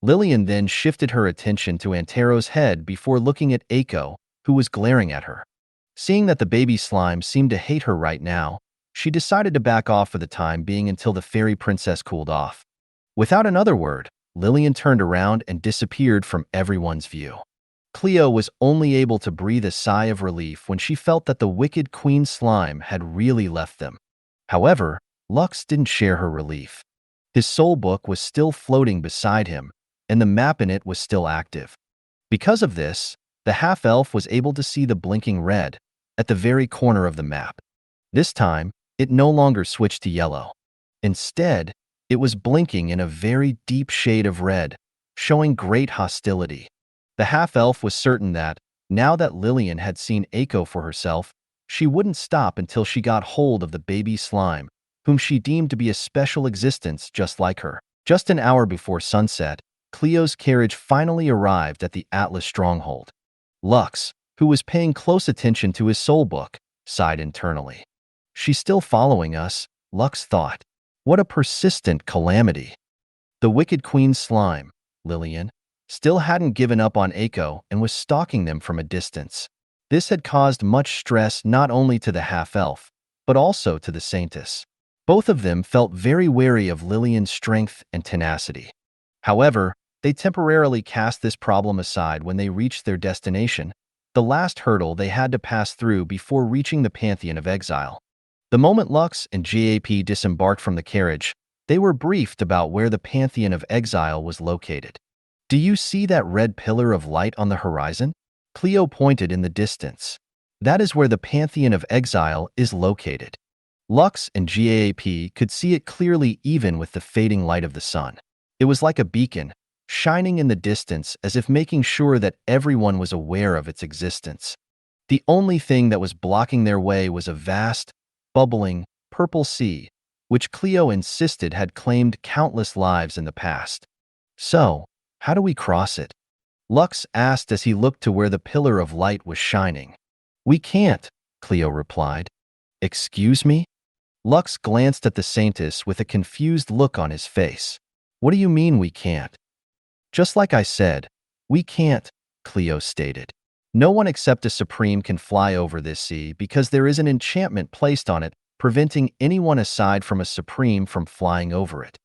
Lillian then shifted her attention to Antero's head before looking at Eiko, who was glaring at her. Seeing that the baby slime seemed to hate her right now, she decided to back off for the time being until the fairy princess cooled off. Without another word, Lillian turned around and disappeared from everyone's view. Cleo was only able to breathe a sigh of relief when she felt that the wicked Queen Slime had really left them. However, Lux didn't share her relief. His soul book was still floating beside him, and the map in it was still active. Because of this, the half-elf was able to see the blinking red at the very corner of the map. This time, it no longer switched to yellow. Instead, it was blinking in a very deep shade of red, showing great hostility. The half-elf was certain that, now that Lillian had seen Eiko for herself, she wouldn't stop until she got hold of the baby slime, whom she deemed to be a special existence just like her. Just an hour before sunset, Cleo's carriage finally arrived at the Atlas stronghold. Lux, who was paying close attention to his soul book, sighed internally. She's still following us, Lux thought. What a persistent calamity. The wicked queen slime, Lillian, still hadn't given up on Eiko and was stalking them from a distance. This had caused much stress not only to the half-elf, but also to the saintess. Both of them felt very wary of Lillian's strength and tenacity. However, they temporarily cast this problem aside when they reached their destination, the last hurdle they had to pass through before reaching the Pantheon of Exile. The moment Lux and GAP disembarked from the carriage, they were briefed about where the Pantheon of Exile was located. Do you see that red pillar of light on the horizon? Cleo pointed in the distance. That is where the Pantheon of Exile is located. Lux and GAP could see it clearly even with the fading light of the sun. It was like a beacon, shining in the distance as if making sure that everyone was aware of its existence. The only thing that was blocking their way was a vast, bubbling, purple sea, which Cleo insisted had claimed countless lives in the past. So, how do we cross it? Lux asked as he looked to where the pillar of light was shining. We can't, Cleo replied. Excuse me? Lux glanced at the saintess with a confused look on his face. What do you mean we can't? Just like I said, we can't, Cleo stated. No one except a supreme can fly over this sea because there is an enchantment placed on it preventing anyone aside from a supreme from flying over it.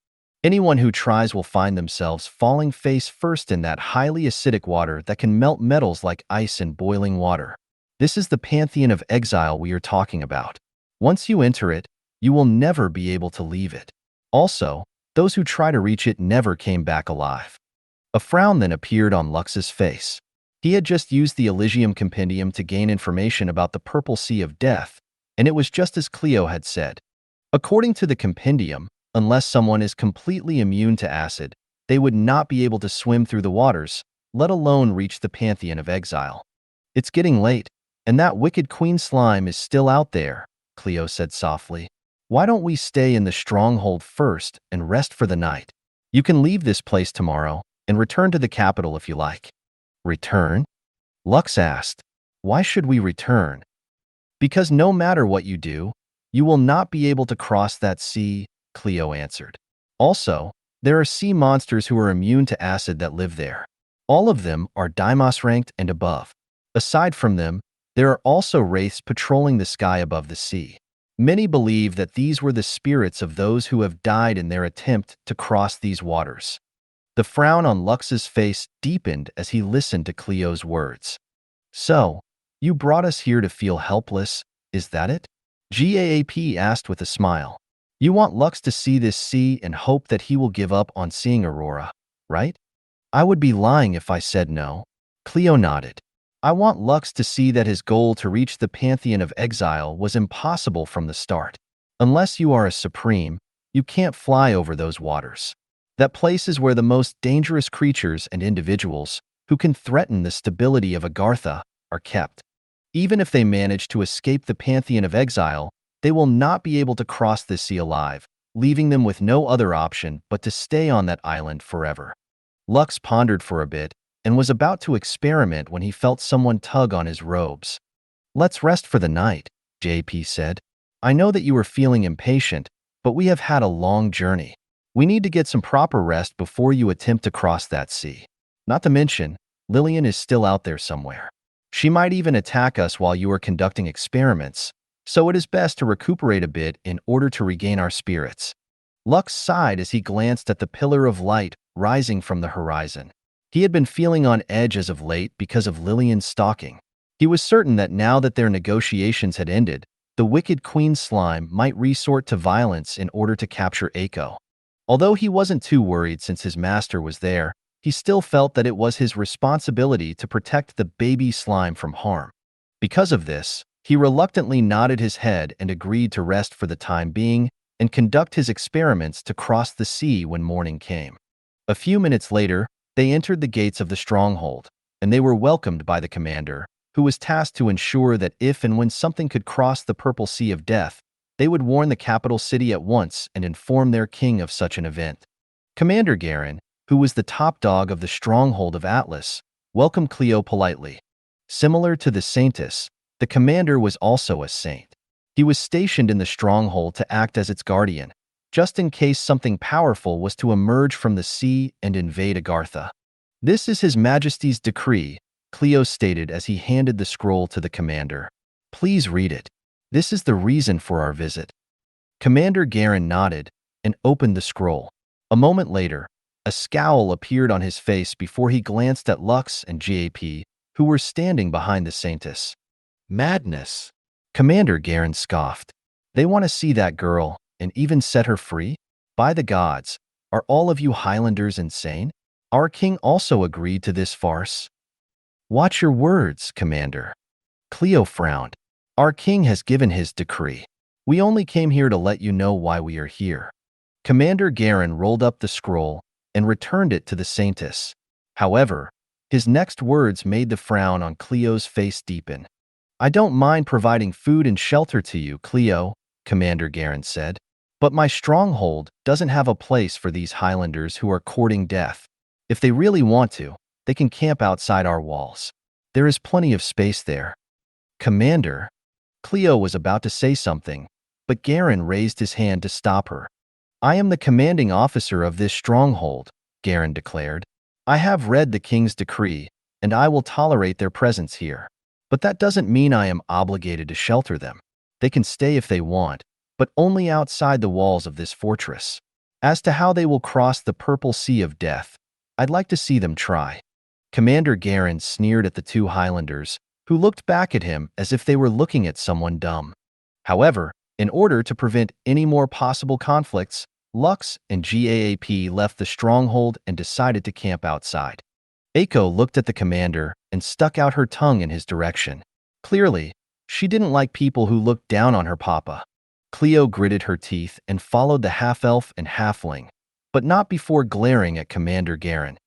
Anyone who tries will find themselves falling face first in that highly acidic water that can melt metals like ice in boiling water. This is the Pantheon of Exile we are talking about. Once you enter it, you will never be able to leave it. Also, those who try to reach it never came back alive. A frown then appeared on Lux's face. He had just used the Elysium Compendium to gain information about the Purple Sea of Death, and it was just as Cleo had said. According to the compendium, unless someone is completely immune to acid, they would not be able to swim through the waters, let alone reach the Pantheon of Exile. It's getting late, and that wicked Queen Slime is still out there, Cleo said softly. Why don't we stay in the stronghold first and rest for the night? You can leave this place tomorrow and return to the capital if you like. Return? Lux asked. Why should we return? Because no matter what you do, you will not be able to cross that sea, Cleo answered. Also, there are sea monsters who are immune to acid that live there. All of them are Deimos ranked and above. Aside from them, there are also wraiths patrolling the sky above the sea. Many believe that these were the spirits of those who have died in their attempt to cross these waters. The frown on Lux's face deepened as he listened to Cleo's words. So, you brought us here to feel helpless, is that it? GAAP asked with a smile. You want Lux to see this sea and hope that he will give up on seeing Aurora, right? I would be lying if I said no. Cleo nodded. I want Lux to see that his goal to reach the Pantheon of Exile was impossible from the start. Unless you are a supreme, you can't fly over those waters. That place is where the most dangerous creatures and individuals who can threaten the stability of Agartha are kept. Even if they manage to escape the Pantheon of Exile, they will not be able to cross this sea alive, leaving them with no other option but to stay on that island forever. Lux pondered for a bit and was about to experiment when he felt someone tug on his robes. Let's rest for the night, JP said. I know that you are feeling impatient, but we have had a long journey. We need to get some proper rest before you attempt to cross that sea. Not to mention, Lillian is still out there somewhere. She might even attack us while you are conducting experiments, so it is best to recuperate a bit in order to regain our spirits. Lux sighed as he glanced at the pillar of light rising from the horizon. He had been feeling on edge as of late because of Lillian's stalking. He was certain that now that their negotiations had ended, the wicked Queen Slime might resort to violence in order to capture Eiko. Although he wasn't too worried since his master was there, he still felt that it was his responsibility to protect the baby slime from harm. Because of this, he reluctantly nodded his head and agreed to rest for the time being and conduct his experiments to cross the sea when morning came. A few minutes later, they entered the gates of the stronghold, and they were welcomed by the commander, who was tasked to ensure that if and when something could cross the purple sea of death, they would warn the capital city at once and inform their king of such an event. Commander Garen, who was the top dog of the stronghold of Atlas, welcomed Cleo politely. Similar to the Saintess, the commander was also a saint. He was stationed in the stronghold to act as its guardian, just in case something powerful was to emerge from the sea and invade Agartha. "This is His Majesty's decree," Cleo stated as he handed the scroll to the commander. "Please read it. This is the reason for our visit." Commander Garen nodded and opened the scroll. A moment later, a scowl appeared on his face before he glanced at Lux and GAP, who were standing behind the Saintess. "Madness," Commander Garen scoffed. "They want to see that girl and even set her free? By the gods, are all of you Highlanders insane? Our king also agreed to this farce." "Watch your words, Commander." Cleo frowned. "Our king has given his decree. We only came here to let you know why we are here." Commander Garen rolled up the scroll and returned it to the Saintess. However, his next words made the frown on Cleo's face deepen. "I don't mind providing food and shelter to you, Cleo," Commander Garen said, "but my stronghold doesn't have a place for these Highlanders who are courting death. If they really want to, they can camp outside our walls. There is plenty of space there." "Commander," Cleo was about to say something, but Garen raised his hand to stop her. "I am the commanding officer of this stronghold," Garen declared. "I have read the king's decree, and I will tolerate their presence here. But that doesn't mean I am obligated to shelter them. They can stay if they want, but only outside the walls of this fortress. As to how they will cross the purple sea of death, I'd like to see them try." Commander Garen sneered at the two Highlanders, who looked back at him as if they were looking at someone dumb. However, in order to prevent any more possible conflicts, Lux and GAAP left the stronghold and decided to camp outside. Aiko looked at the commander and stuck out her tongue in his direction. Clearly, she didn't like people who looked down on her papa. Cleo gritted her teeth and followed the half-elf and halfling, but not before glaring at Commander Garen.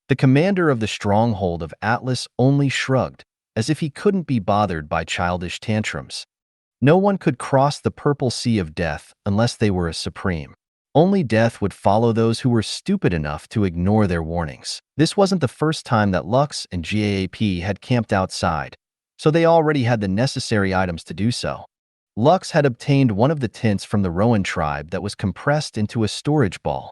The commander of the stronghold of Atlas only shrugged, as if he couldn't be bothered by childish tantrums. No one could cross the purple sea of death unless they were a supreme. Only death would follow those who were stupid enough to ignore their warnings. This wasn't the first time that Lux and GAAP had camped outside, so they already had the necessary items to do so. Lux had obtained one of the tents from the Rowan tribe that was compressed into a storage ball.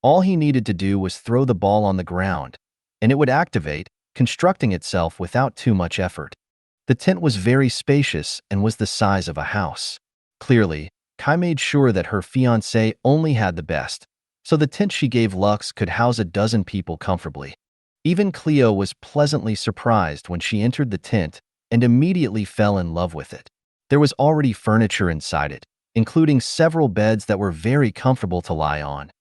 All he needed to do was throw the ball on the ground, and it would activate, constructing itself without too much effort. The tent was very spacious and was the size of a house. Clearly, Kai made sure that her fiancé only had the best, so the tent she gave Lux could house a dozen people comfortably. Even Cleo was pleasantly surprised when she entered the tent and immediately fell in love with it. There was already furniture inside it, including several beds that were very comfortable to lie on.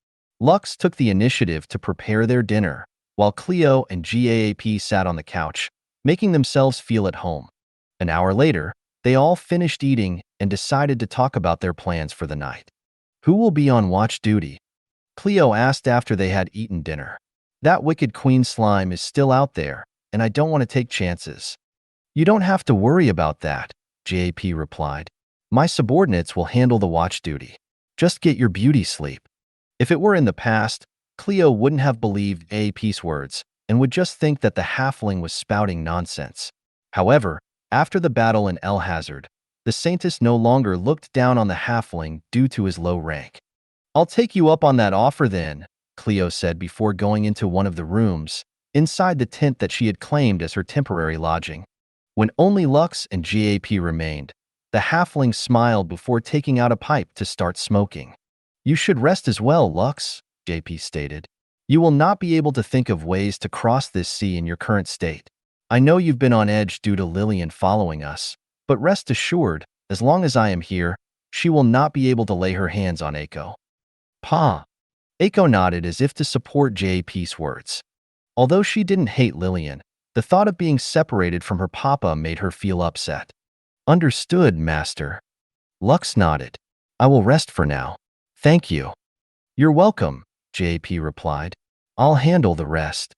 Lux took the initiative to prepare their dinner, while Cleo and GAAP sat on the couch, making themselves feel at home. An hour later, they all finished eating and decided to talk about their plans for the night. "Who will be on watch duty?" Cleo asked after they had eaten dinner. "That wicked Queen Slime is still out there, and I don't want to take chances." "You don't have to worry about that," JAP replied. "My subordinates will handle the watch duty. Just get your beauty sleep." If it were in the past, Cleo wouldn't have believed AAP's words and would just think that the halfling was spouting nonsense. However, after the battle in El Hazard, the Saintess no longer looked down on the halfling due to his low rank. "I'll take you up on that offer then," Cleo said before going into one of the rooms, inside the tent that she had claimed as her temporary lodging. When only Lux and GAP remained, the halfling smiled before taking out a pipe to start smoking. "You should rest as well, Lux," JP stated. "You will not be able to think of ways to cross this sea in your current state. I know you've been on edge due to Lillian following us, but rest assured, as long as I am here, she will not be able to lay her hands on Aiko." "Pa." Aiko nodded as if to support JAP's words. Although she didn't hate Lillian, the thought of being separated from her papa made her feel upset. Understood, Master. Lux nodded. I will rest for now. Thank you. You're welcome, JP replied. I'll handle the rest.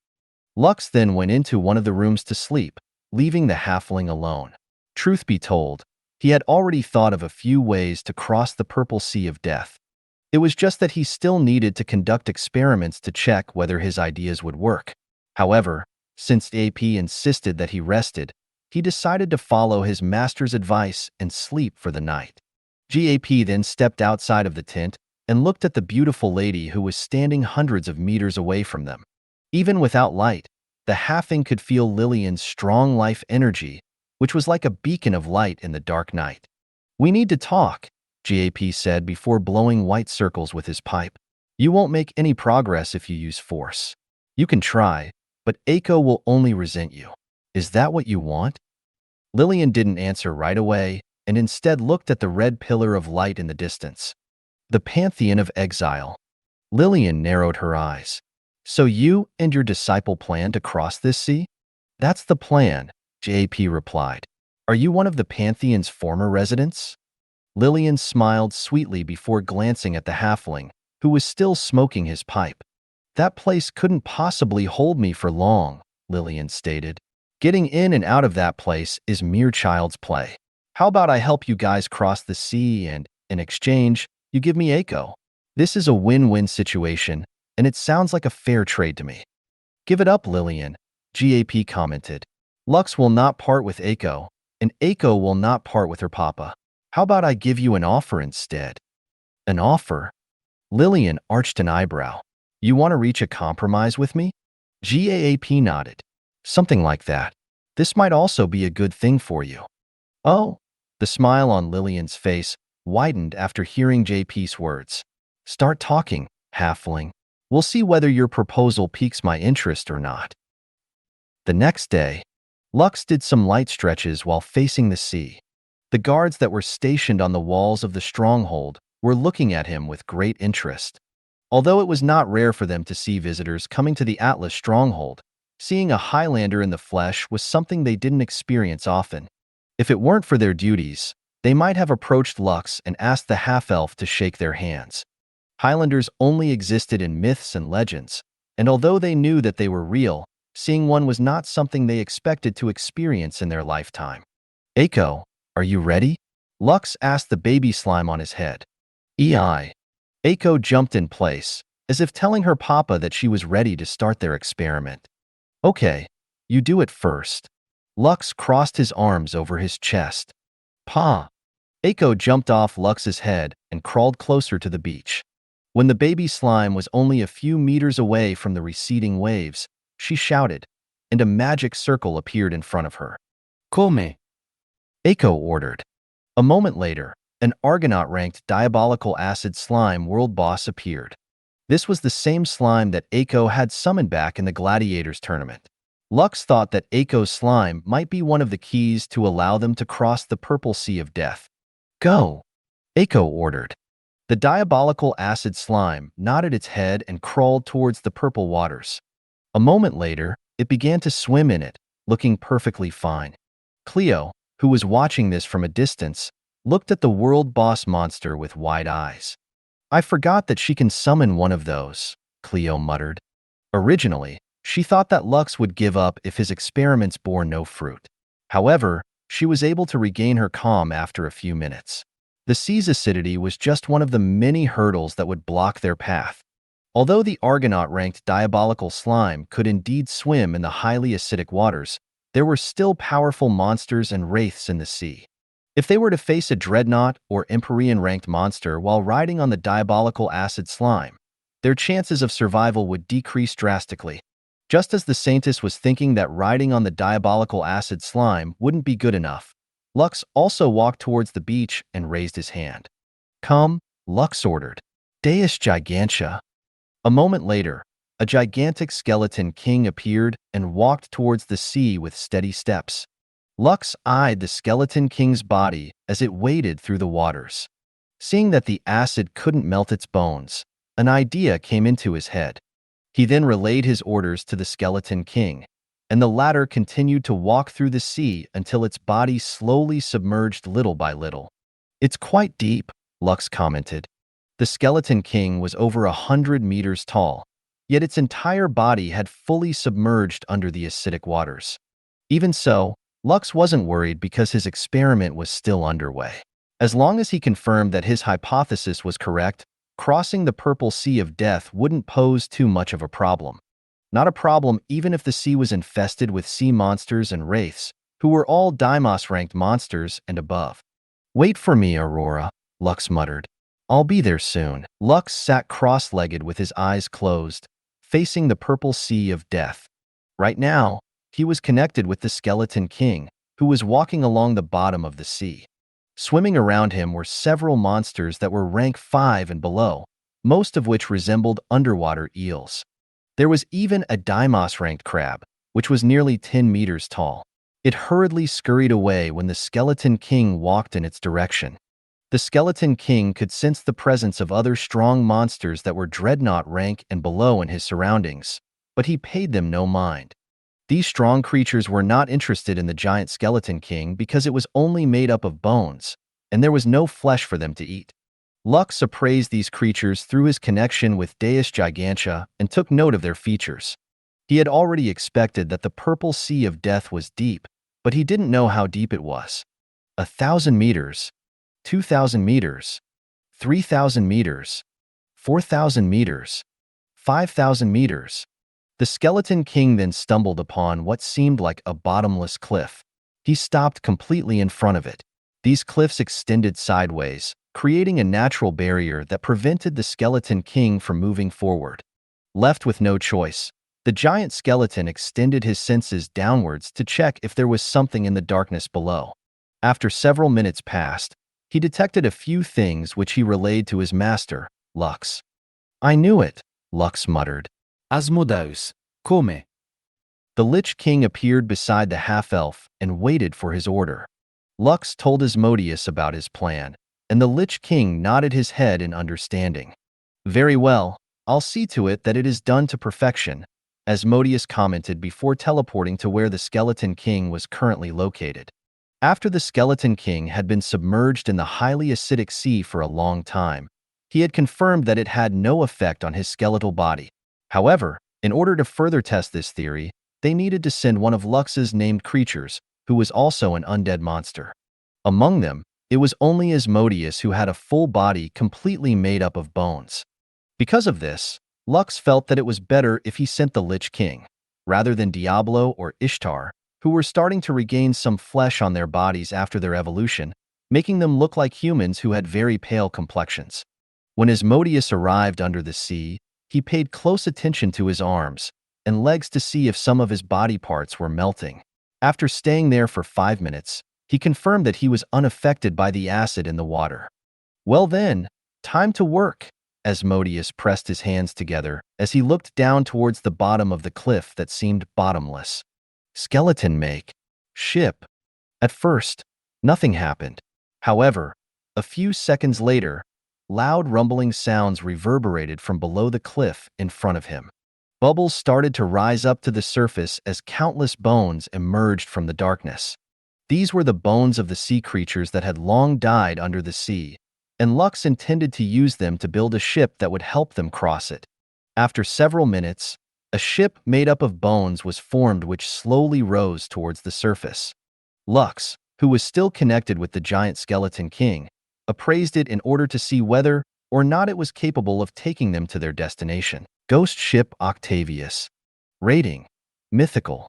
Lux then went into one of the rooms to sleep, leaving the halfling alone. Truth be told, he had already thought of a few ways to cross the purple sea of death. It was just that he still needed to conduct experiments to check whether his ideas would work. However, since AP insisted that he rested, he decided to follow his master's advice and sleep for the night. GAP then stepped outside of the tent and looked at the beautiful lady who was standing hundreds of meters away from them. Even without light, the halfling could feel Lillian's strong life energy, which was like a beacon of light in the dark night. We need to talk, GAP said before blowing white circles with his pipe. You won't make any progress if you use force. You can try, but Aiko will only resent you. Is that what you want? Lillian didn't answer right away and instead looked at the red pillar of light in the distance. The Pantheon of Exile. Lillian narrowed her eyes. So you and your disciple plan to cross this sea? That's the plan, JP replied. Are you one of the Pantheon's former residents? Lillian smiled sweetly before glancing at the halfling, who was still smoking his pipe. That place couldn't possibly hold me for long, Lillian stated. Getting in and out of that place is mere child's play. How about I help you guys cross the sea and, in exchange, you give me Aiko? This is a win-win situation, and it sounds like a fair trade to me. Give it up, Lillian, GAP commented. Lux will not part with Aiko, and Aiko will not part with her papa. How about I give you an offer instead? An offer? Lillian arched an eyebrow. You want to reach a compromise with me? GAP nodded. Something like that. This might also be a good thing for you. Oh, the smile on Lillian's face widened after hearing JP's words. Start talking, halfling. We'll see whether your proposal piques my interest or not. The next day, Lux did some light stretches while facing the sea. The guards that were stationed on the walls of the stronghold were looking at him with great interest. Although it was not rare for them to see visitors coming to the Atlas stronghold, seeing a Highlander in the flesh was something they didn't experience often. If it weren't for their duties, they might have approached Lux and asked the half-elf to shake their hands. Highlanders only existed in myths and legends, and although they knew that they were real, seeing one was not something they expected to experience in their lifetime. Aiko, are you ready? Lux asked the baby slime on his head. Ei. Aiko jumped in place, as if telling her papa that she was ready to start their experiment. Okay, you do it first. Lux crossed his arms over his chest. Pa. Aiko jumped off Lux's head and crawled closer to the beach. When the baby slime was only a few meters away from the receding waves, she shouted, and a magic circle appeared in front of her. Come. Aiko ordered. A moment later, an Argonaut-ranked diabolical acid slime world boss appeared. This was the same slime that Aiko had summoned back in the Gladiators tournament. Lux thought that Aiko's slime might be one of the keys to allow them to cross the purple sea of death. Go! Aiko ordered. The diabolical acid slime nodded its head and crawled towards the purple waters. A moment later, it began to swim in it, looking perfectly fine. Cleo, who was watching this from a distance, looked at the world boss monster with wide eyes. I forgot that she can summon one of those, Cleo muttered. Originally, she thought that Lux would give up if his experiments bore no fruit. However, she was able to regain her calm after a few minutes. The sea's acidity was just one of the many hurdles that would block their path. Although the Argonaut-ranked diabolical slime could indeed swim in the highly acidic waters, there were still powerful monsters and wraiths in the sea. If they were to face a dreadnought or Empyrean-ranked monster while riding on the diabolical acid slime, their chances of survival would decrease drastically. Just as the Saintess was thinking that riding on the diabolical acid slime wouldn't be good enough, Lux also walked towards the beach and raised his hand. Come, Lux ordered. Deus Gigantia. A moment later, a gigantic skeleton king appeared and walked towards the sea with steady steps. Lux eyed the skeleton king's body as it waded through the waters. Seeing that the acid couldn't melt its bones, an idea came into his head. He then relayed his orders to the Skeleton King, and the latter continued to walk through the sea until its body slowly submerged little by little. "It's quite deep," Lux commented. The Skeleton King was over 100 meters tall, yet its entire body had fully submerged under the acidic waters. Even so, Lux wasn't worried because his experiment was still underway. As long as he confirmed that his hypothesis was correct, crossing the Purple Sea of Death wouldn't pose too much of a problem. Not a problem even if the sea was infested with sea monsters and wraiths, who were all Deimos-ranked monsters and above. "Wait for me, Aurora," Lux muttered. "I'll be there soon." Lux sat cross-legged with his eyes closed, facing the Purple Sea of Death. Right now, he was connected with the Skeleton King, who was walking along the bottom of the sea. Swimming around him were several monsters that were rank 5 and below, most of which resembled underwater eels. There was even a Deimos-ranked crab, which was nearly 10 meters tall. It hurriedly scurried away when the Skeleton King walked in its direction. The Skeleton King could sense the presence of other strong monsters that were dreadnought rank and below in his surroundings, but he paid them no mind. These strong creatures were not interested in the giant Skeleton King because it was only made up of bones, and there was no flesh for them to eat. Lux appraised these creatures through his connection with Deus Gigantia and took note of their features. He had already expected that the Purple Sea of Death was deep, but he didn't know how deep it was. 1,000 meters, 2,000 meters, 3,000 meters, 4,000 meters, 5,000 meters. The Skeleton King then stumbled upon what seemed like a bottomless cliff. He stopped completely in front of it. These cliffs extended sideways, creating a natural barrier that prevented the Skeleton King from moving forward. Left with no choice, the giant skeleton extended his senses downwards to check if there was something in the darkness below. After several minutes passed, he detected a few things which he relayed to his master, Lux. "I knew it," Lux muttered. Asmodeus, come. The Lich King appeared beside the half-elf and waited for his order. Lux told Asmodeus about his plan, and the Lich King nodded his head in understanding. "Very well, I'll see to it that it is done to perfection," Asmodeus commented before teleporting to where the Skeleton King was currently located. After the Skeleton King had been submerged in the highly acidic sea for a long time, he had confirmed that it had no effect on his skeletal body. However, in order to further test this theory, they needed to send one of Lux's named creatures, who was also an undead monster. Among them, it was only Asmodeus who had a full body completely made up of bones. Because of this, Lux felt that it was better if he sent the Lich King, rather than Diablo or Ishtar, who were starting to regain some flesh on their bodies after their evolution, making them look like humans who had very pale complexions. When Asmodeus arrived under the sea, he paid close attention to his arms and legs to see if some of his body parts were melting. After staying there for 5 minutes, he confirmed that he was unaffected by the acid in the water. "Well then, time to work," Asmodeus pressed his hands together as he looked down towards the bottom of the cliff that seemed bottomless. "Skeleton make. Ship." At first, nothing happened. However, a few seconds later, loud rumbling sounds reverberated from below the cliff in front of him. Bubbles started to rise up to the surface as countless bones emerged from the darkness. These were the bones of the sea creatures that had long died under the sea, and Lux intended to use them to build a ship that would help them cross it. After several minutes, a ship made up of bones was formed which slowly rose towards the surface. Lux, who was still connected with the giant Skeleton King, appraised it in order to see whether or not it was capable of taking them to their destination. Ghost Ship Octavius. Rating: Mythical.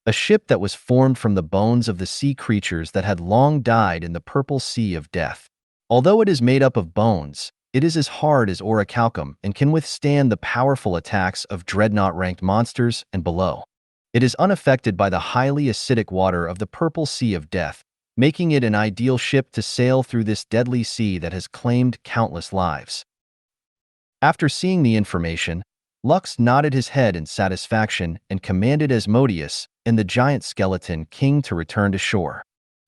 A ship that was formed from the bones of the sea creatures that had long died in the Purple Sea of Death. Although it is made up of bones, it is as hard as orichalcum and can withstand the powerful attacks of dreadnought-ranked monsters and below. It is unaffected by the highly acidic water of the Purple Sea of Death, making it an ideal ship to sail through this deadly sea that has claimed countless lives. After seeing the information, Lux nodded his head in satisfaction and commanded Asmodeus and the giant Skeleton King to return to shore.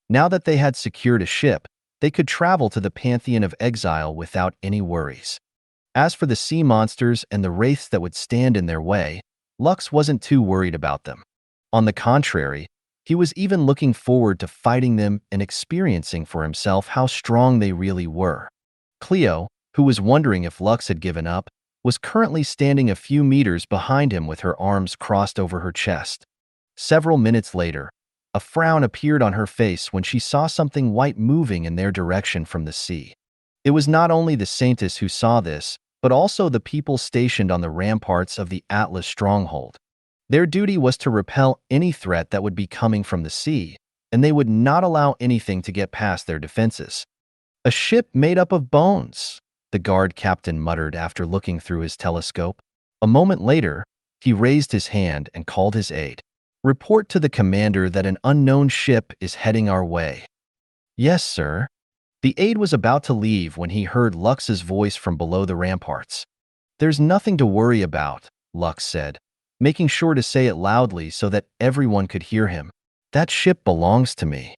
Now that they had secured a ship, they could travel to the Pantheon of Exile without any worries. As for the sea monsters and the wraiths that would stand in their way, Lux wasn't too worried about them. On the contrary, he was even looking forward to fighting them and experiencing for himself how strong they really were. Cleo, who was wondering if Lux had given up, was currently standing a few meters behind him with her arms crossed over her chest. Several minutes later, a frown appeared on her face when she saw something white moving in their direction from the sea. It was not only the Saintess who saw this, but also the people stationed on the ramparts of the Atlas stronghold. Their duty was to repel any threat that would be coming from the sea, and they would not allow anything to get past their defenses. "A ship made up of bones," the guard captain muttered after looking through his telescope. A moment later, he raised his hand and called his aide. "Report to the commander that an unknown ship is heading our way." "Yes, sir." The aide was about to leave when he heard Lux's voice from below the ramparts. "There's nothing to worry about," Lux said, making sure to say it loudly so that everyone could hear him. "That ship belongs to me."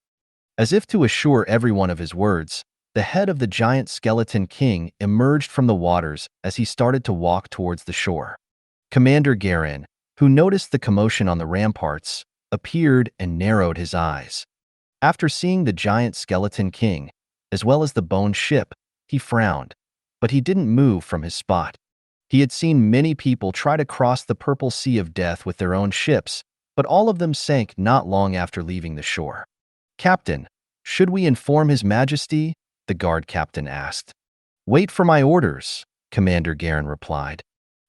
As if to assure everyone of his words, the head of the giant skeleton king emerged from the waters as he started to walk towards the shore. Commander Garen, who noticed the commotion on the ramparts, appeared and narrowed his eyes. After seeing the giant skeleton king, as well as the bone ship, he frowned, but he didn't move from his spot. He had seen many people try to cross the purple sea of death with their own ships, but all of them sank not long after leaving the shore. "Captain, should we inform His Majesty?" the guard captain asked. "Wait for my orders," Commander Garen replied.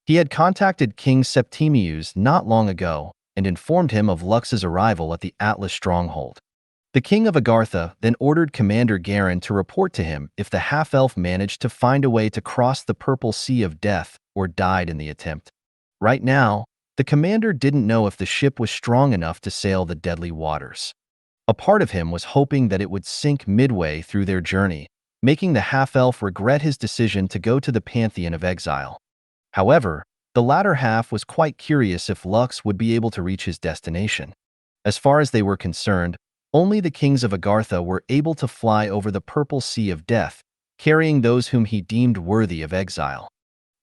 He had contacted King Septimius not long ago and informed him of Lux's arrival at the Atlas stronghold. The king of Agartha then ordered Commander Garen to report to him if the half-elf managed to find a way to cross the purple sea of death or died in the attempt. Right now, the commander didn't know if the ship was strong enough to sail the deadly waters. A part of him was hoping that it would sink midway through their journey, making the half-elf regret his decision to go to the Pantheon of Exile. However, the latter half was quite curious if Lux would be able to reach his destination. As far as they were concerned, only the kings of Agartha were able to fly over the purple sea of death, carrying those whom he deemed worthy of exile.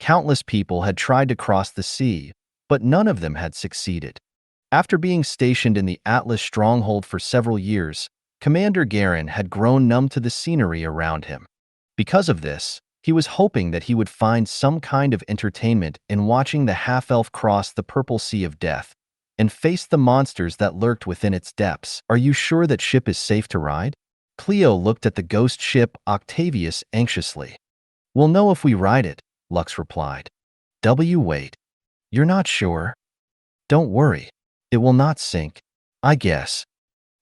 Countless people had tried to cross the sea, but none of them had succeeded. After being stationed in the Atlas stronghold for several years, Commander Garen had grown numb to the scenery around him. Because of this, he was hoping that he would find some kind of entertainment in watching the half-elf cross the purple sea of death and face the monsters that lurked within its depths. "Are you sure that ship is safe to ride?" Cleo looked at the ghost ship Octavius anxiously. "We'll know if we ride it," Lux replied. Wait. "You're not sure?" "Don't worry. It will not sink, I guess."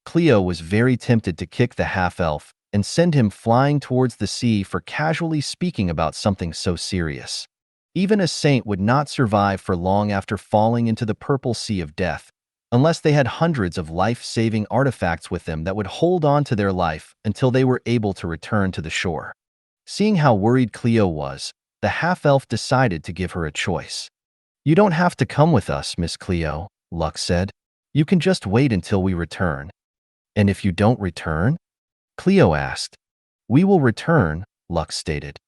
Cleo was very tempted to kick the half-elf and send him flying towards the sea for casually speaking about something so serious. Even a saint would not survive for long after falling into the purple sea of death, unless they had hundreds of life-saving artifacts with them that would hold on to their life until they were able to return to the shore. Seeing how worried Cleo was, the half-elf decided to give her a choice. "You don't have to come with us, Miss Cleo," Lux said. "You can just wait until we return." "And if you don't return?" Cleo asked. "We will return," Lux stated.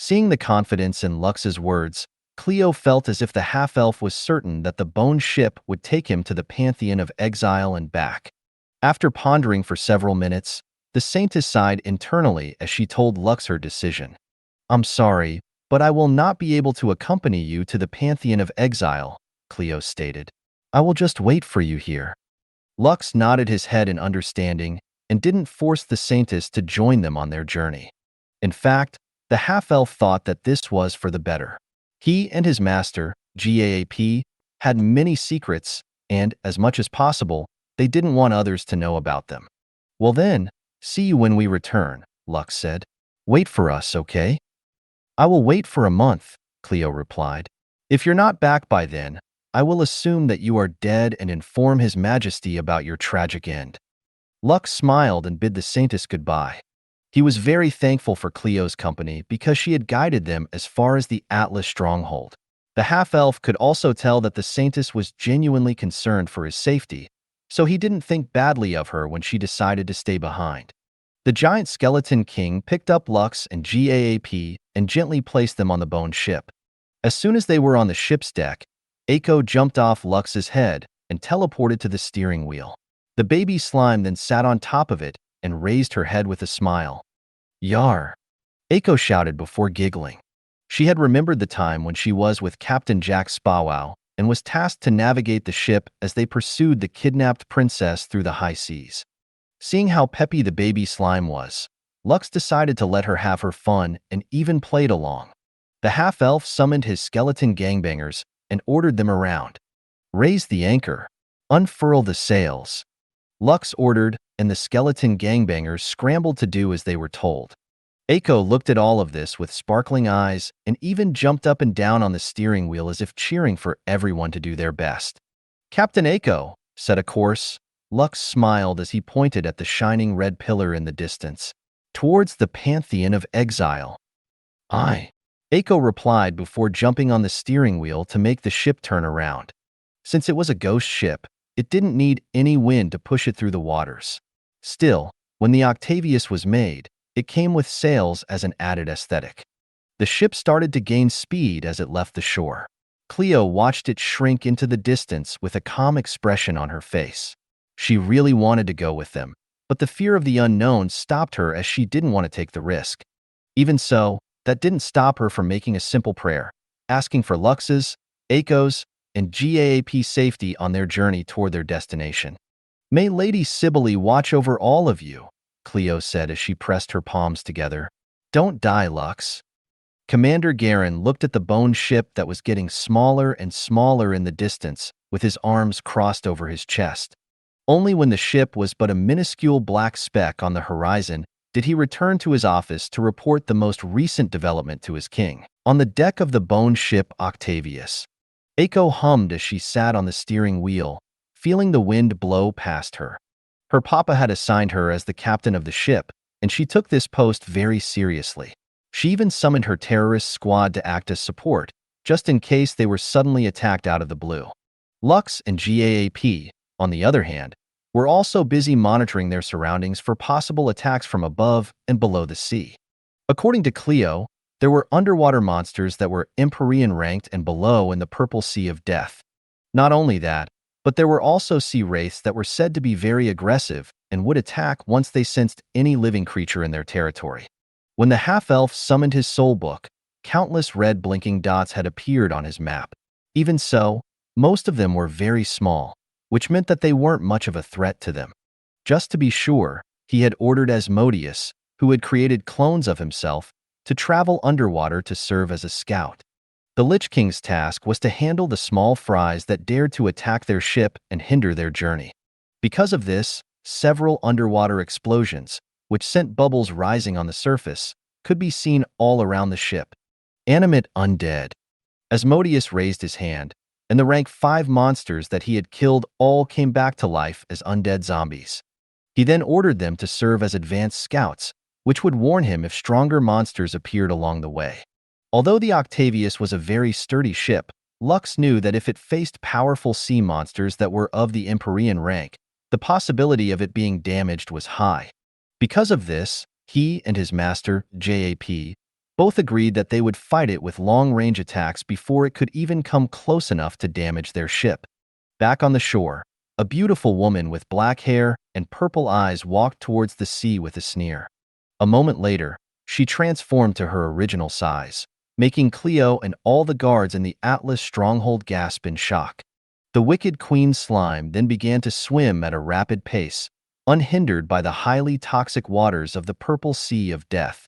Seeing the confidence in Lux's words, Cleo felt as if the half-elf was certain that the bone ship would take him to the Pantheon of Exile and back. After pondering for several minutes, the saintess sighed internally as she told Lux her decision. "I'm sorry, but I will not be able to accompany you to the Pantheon of Exile," Cleo stated. "I will just wait for you here." Lux nodded his head in understanding and didn't force the saintess to join them on their journey. In fact, the half-elf thought that this was for the better. He and his master, Gaap, had many secrets, and, as much as possible, they didn't want others to know about them. "Well then, see you when we return," Lux said. "Wait for us, okay?" "I will wait for a month," Cleo replied. "If you're not back by then, I will assume that you are dead and inform His Majesty about your tragic end." Lux smiled and bid the saintess goodbye. He was very thankful for Cleo's company because she had guided them as far as the Atlas stronghold. The half-elf could also tell that the saintess was genuinely concerned for his safety, so he didn't think badly of her when she decided to stay behind. The giant skeleton king picked up Lux and GAAP and gently placed them on the bone ship. As soon as they were on the ship's deck, Eiko jumped off Lux's head and teleported to the steering wheel. The baby slime then sat on top of it and raised her head with a smile. "Yar!" Eiko shouted before giggling. She had remembered the time when she was with Captain Jack Spawow and was tasked to navigate the ship as they pursued the kidnapped princess through the high seas. Seeing how peppy the baby slime was, Lux decided to let her have her fun and even played along. The half-elf summoned his skeleton gangbangers and ordered them around. "Raise the anchor. Unfurl the sails." Lux ordered, and the skeleton gangbangers scrambled to do as they were told. Eiko looked at all of this with sparkling eyes and even jumped up and down on the steering wheel as if cheering for everyone to do their best. "Captain Eiko," said a course. Lux smiled as he pointed at the shining red pillar in the distance, towards the Pantheon of Exile. "Aye," Eiko replied before jumping on the steering wheel to make the ship turn around. Since it was a ghost ship, it didn't need any wind to push it through the waters. Still, when the Octavius was made, it came with sails as an added aesthetic. The ship started to gain speed as it left the shore. Cleo watched it shrink into the distance with a calm expression on her face. She really wanted to go with them, but the fear of the unknown stopped her as she didn't want to take the risk. Even so, that didn't stop her from making a simple prayer, asking for Lux's, Eiko's, and GAAP's safety on their journey toward their destination. "May Lady Cybele watch over all of you," Cleo said as she pressed her palms together. "Don't die, Lux." Commander Garen looked at the bone ship that was getting smaller and smaller in the distance, with his arms crossed over his chest. Only when the ship was but a minuscule black speck on the horizon did he return to his office to report the most recent development to his king. On the deck of the bone ship Octavius, Eiko hummed as she sat on the steering wheel, feeling the wind blow past her. Her papa had assigned her as the captain of the ship, and she took this post very seriously. She even summoned her terrorist squad to act as support, just in case they were suddenly attacked out of the blue. Lux and GAAP, on the other hand, were also busy monitoring their surroundings for possible attacks from above and below the sea. According to Cleo, there were underwater monsters that were Empyrean ranked and below in the Purple Sea of Death. Not only that, but there were also sea wraiths that were said to be very aggressive and would attack once they sensed any living creature in their territory. When the half-elf summoned his soul book, countless red blinking dots had appeared on his map. Even so, most of them were very small, which meant that they weren't much of a threat to them. Just to be sure, he had ordered Asmodeus, who had created clones of himself, to travel underwater to serve as a scout. The Lich King's task was to handle the small fries that dared to attack their ship and hinder their journey. Because of this, several underwater explosions, which sent bubbles rising on the surface, could be seen all around the ship. Animate undead. Asmodeus raised his hand, and the rank 5 monsters that he had killed all came back to life as undead zombies. He then ordered them to serve as advanced scouts, which would warn him if stronger monsters appeared along the way. Although the Octavius was a very sturdy ship, Lux knew that if it faced powerful sea monsters that were of the Empyrean rank, the possibility of it being damaged was high. Because of this, he and his master, JAP, both agreed that they would fight it with long-range attacks before it could even come close enough to damage their ship. Back on the shore, a beautiful woman with black hair and purple eyes walked towards the sea with a sneer. A moment later, she transformed to her original size, making Cleo and all the guards in the Atlas stronghold gasp in shock. The wicked Queen Slime then began to swim at a rapid pace, unhindered by the highly toxic waters of the Purple Sea of Death.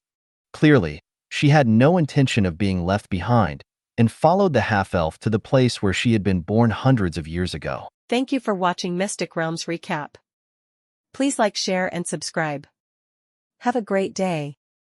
Clearly, she had no intention of being left behind and followed the half-elf to the place where she had been born hundreds of years ago. Thank you for watching Mystic Realms Recap. Please like, share, and subscribe. Have a great day.